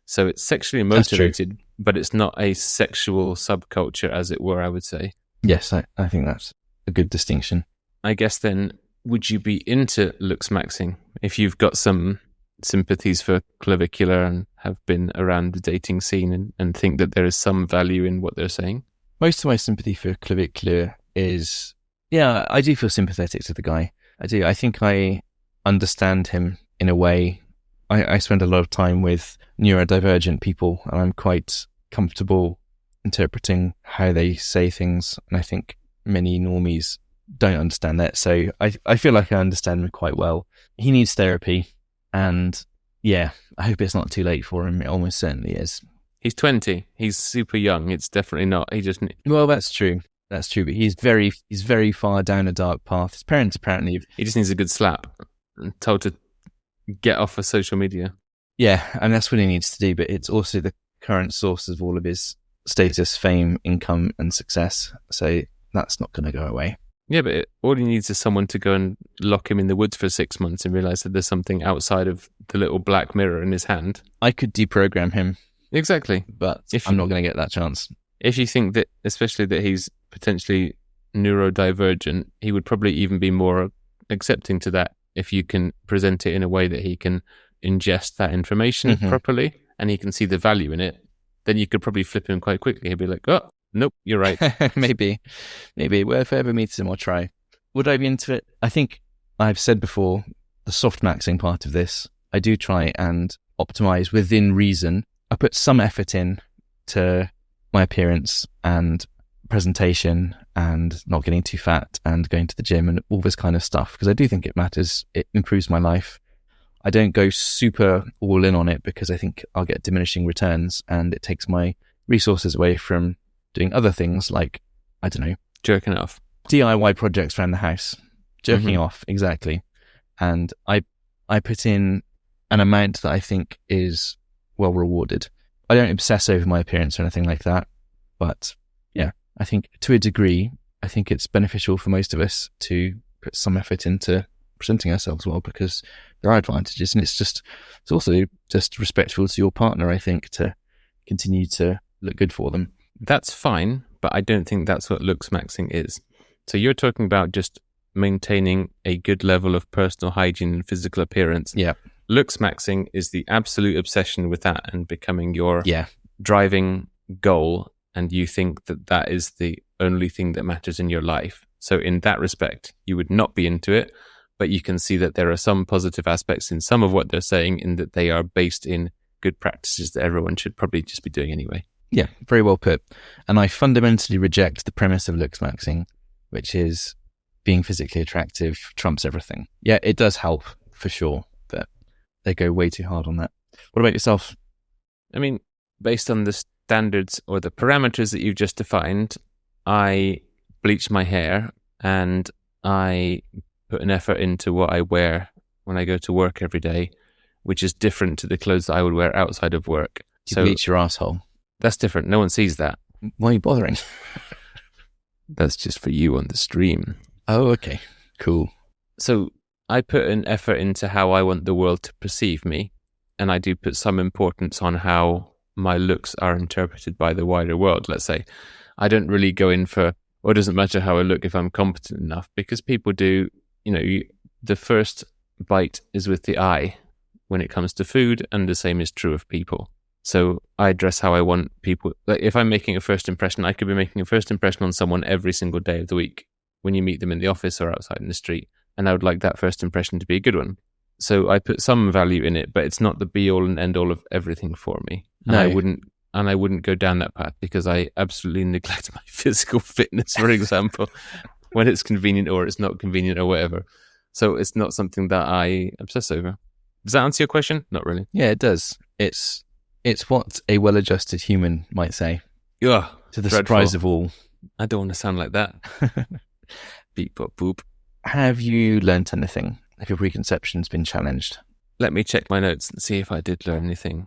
So it's sexually motivated, but it's not a sexual subculture, as it were, I would say. Yes, I think that's a good distinction. I guess then, would you be into Looksmaxxing if you've got some sympathies for clavicular and have been around the dating scene and think that there is some value in what they're saying? Most of my sympathy for clavicular is, yeah, I do feel sympathetic to the guy. I do. I think I understand him in a way. I spend a lot of time with neurodivergent people, and I'm quite comfortable interpreting how they say things. And I think many normies don't understand that. So I feel like I understand him quite well. He needs therapy, and yeah, I hope it's not too late for him. It almost certainly is. He's 20. He's super young. It's definitely not. He just... Well, that's true. That's true. But he's very far down a dark path. His parents apparently... He just needs a good slap and told to get off of social media. Yeah, and that's what he needs to do. But it's also the current source of all of his status, fame, income, and success. So that's not going to go away. Yeah, but all he needs is someone to go and lock him in the woods for 6 months and realize that there's something outside of the little black mirror in his hand. I could deprogram him. Exactly. But I'm not going to get that chance. If you think that, especially that he's potentially neurodivergent, he would probably even be more accepting to that if you can present it in a way that he can ingest that information properly and he can see the value in it. Then you could probably flip him quite quickly. He'd be like, oh, nope, you're right. Maybe. Well, if I ever meet him, I'll try. Would I be into it? I think I've said before, the soft maxing part of this, I do try and optimize within reason. I put some effort in to my appearance and presentation and not getting too fat and going to the gym and all this kind of stuff, because I do think it matters. It improves my life. I don't go super all in on it because I think I'll get diminishing returns and it takes my resources away from doing other things like, I don't know, jerking off, DIY projects around the house, jerking off, exactly. And I put in an amount that I think is well rewarded. I don't obsess over my appearance or anything like that, but yeah, I think to a degree, I think it's beneficial for most of us to put some effort into presenting ourselves well, because there are advantages, and it's also just respectful to your partner, I think, to continue to look good for them. That's fine, but I don't think that's what Looksmaxxing is. So you're talking about just maintaining a good level of personal hygiene and physical appearance. Yeah. Looksmaxxing is the absolute obsession with that and becoming your driving goal, and you think that that is the only thing that matters in your life. So in that respect, you would not be into it, but you can see that there are some positive aspects in some of what they're saying, in that they are based in good practices that everyone should probably just be doing anyway. Yeah, very well put. And I fundamentally reject the premise of Looksmaxxing, which is being physically attractive trumps everything. Yeah, it does help for sure, but they go way too hard on that. What about yourself? I mean, based on the standards or the parameters that you've just defined, I bleach my hair and I put an effort into what I wear when I go to work every day, which is different to the clothes that I would wear outside of work. You bleach your asshole. That's different. No one sees that. Why are you bothering? That's just for you on the stream. Oh, okay. Cool. So I put an effort into how I want the world to perceive me, and I do put some importance on how my looks are interpreted by the wider world, let's say. I don't really go in for, or it doesn't matter how I look if I'm competent enough, because people do, the first bite is with the eye when it comes to food, and the same is true of people. So I dress how I want people. Like if I'm making a first impression, I could be making a first impression on someone every single day of the week when you meet them in the office or outside in the street. And I would like that first impression to be a good one. So I put some value in it, but it's not the be all and end all of everything for me. And No. I wouldn't go down that path, because I absolutely neglect my physical fitness, for example, when it's convenient or it's not convenient or whatever. So it's not something that I obsess over. Does that answer your question? Not really. Yeah, it does. It's what a well-adjusted human might say. Ugh, To the dreadful. surprise of all. I don't want to sound like that. Beep, boop, boop. Have you learnt anything? Have your preconceptions been challenged? Let me check my notes and see if I did learn anything.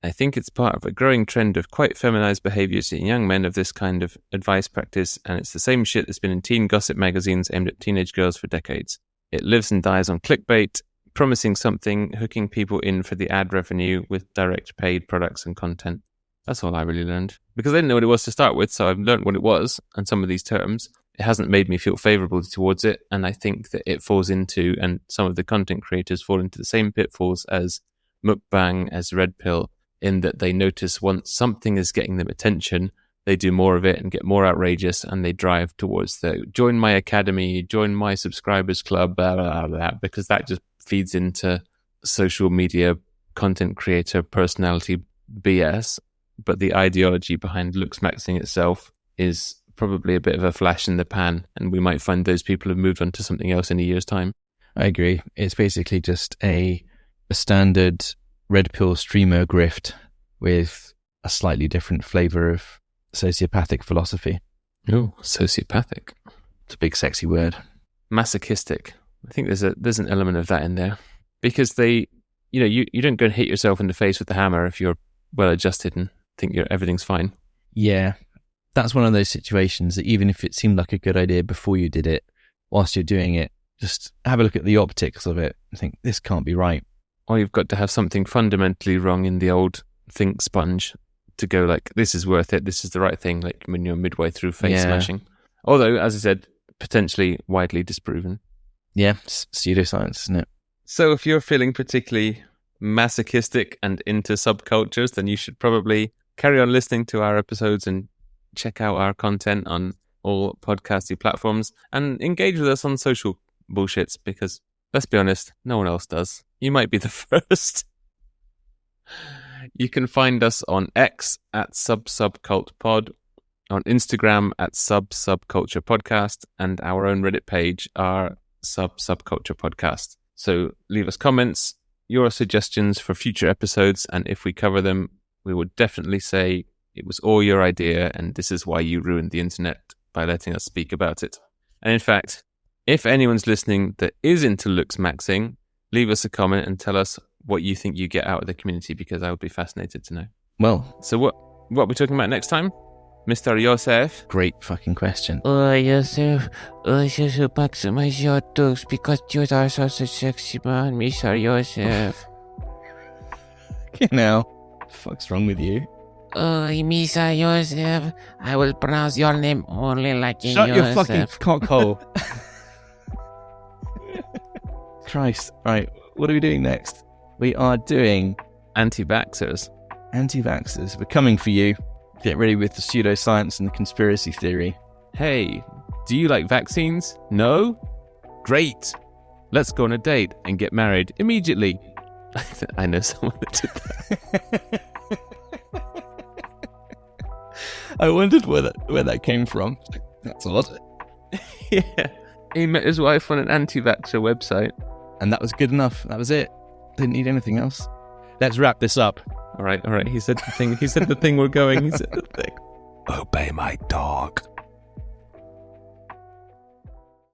I think it's part of a growing trend of quite feminized behaviors in young men of this kind of advice practice, and it's the same shit that's been in teen gossip magazines aimed at teenage girls for decades. It lives and dies on clickbait, promising something, hooking people in for the ad revenue with direct paid products and content. That's all I really learned. Because I didn't know what it was to start with, so I've learned what it was and some of these terms. It hasn't made me feel favorable towards it, and I think that it falls into, and some of the content creators fall into the same pitfalls as mukbang, as red pill, in that they notice once something is getting them attention, they do more of it and get more outrageous, and they drive towards the join my academy, join my subscribers club, blah, blah, blah, because that just feeds into social media content creator personality BS. But the ideology behind Looksmaxxing itself is probably a bit of a flash in the pan, and we might find those people have moved on to something else in a year's time. I agree. It's basically just a standard red pill streamer grift with a slightly different flavour of sociopathic philosophy. Oh, sociopathic. It's a big sexy word. Masochistic. I think there's an element of that in there. Because you don't go and hit yourself in the face with the hammer if you're well adjusted and think everything's fine. Yeah. That's one of those situations that even if it seemed like a good idea before you did it, whilst you're doing it, just have a look at the optics of it and think, this can't be right. Or you've got to have something fundamentally wrong in the old think sponge to go like, this is worth it, this is the right thing, like when you're midway through face smashing. Although, as I said, potentially widely disproven. Yeah, pseudoscience, isn't it? So if you're feeling particularly masochistic and into subcultures, then you should probably carry on listening to our episodes and check out our content on all podcasty platforms and engage with us on social bullshits, because let's be honest, no one else does. You might be the first. You can find us on X at Sub-Subcultpod, on Instagram at Sub-Subculture Podcast, and our own Reddit page, our Sub-Subculture Podcast. So leave us comments, your suggestions for future episodes, and if we cover them, we would definitely say it was all your idea and this is why you ruined the internet by letting us speak about it. And in fact, if anyone's listening that is into Looksmaxxing, leave us a comment and tell us what you think you get out of the community, because I would be fascinated to know. Well, so what are we talking about next time? Mr. Yosef? Great fucking question. Yosef, you should maximize your looks because you are such a sexy man, Mr. Yosef. Okay, now, what the fuck's wrong with you? Mr. Yosef, I will pronounce your name only like Shut Yosef. your fucking cockhole. Christ. Right, what are we doing next? We are doing Anti-vaxxers. Anti-vaxxers. We're coming for you. Get ready with the pseudoscience and the conspiracy theory. Hey, do you like vaccines? No? Great. Let's go on a date and get married immediately. I know someone that did that. I wondered where that came from. That's odd. Yeah. He met his wife on an anti-vaxxer website. And that was good enough. That was it. Didn't need anything else. Let's wrap this up. All right. He said the thing. He said the thing we're going. He said the thing. Obey my dog.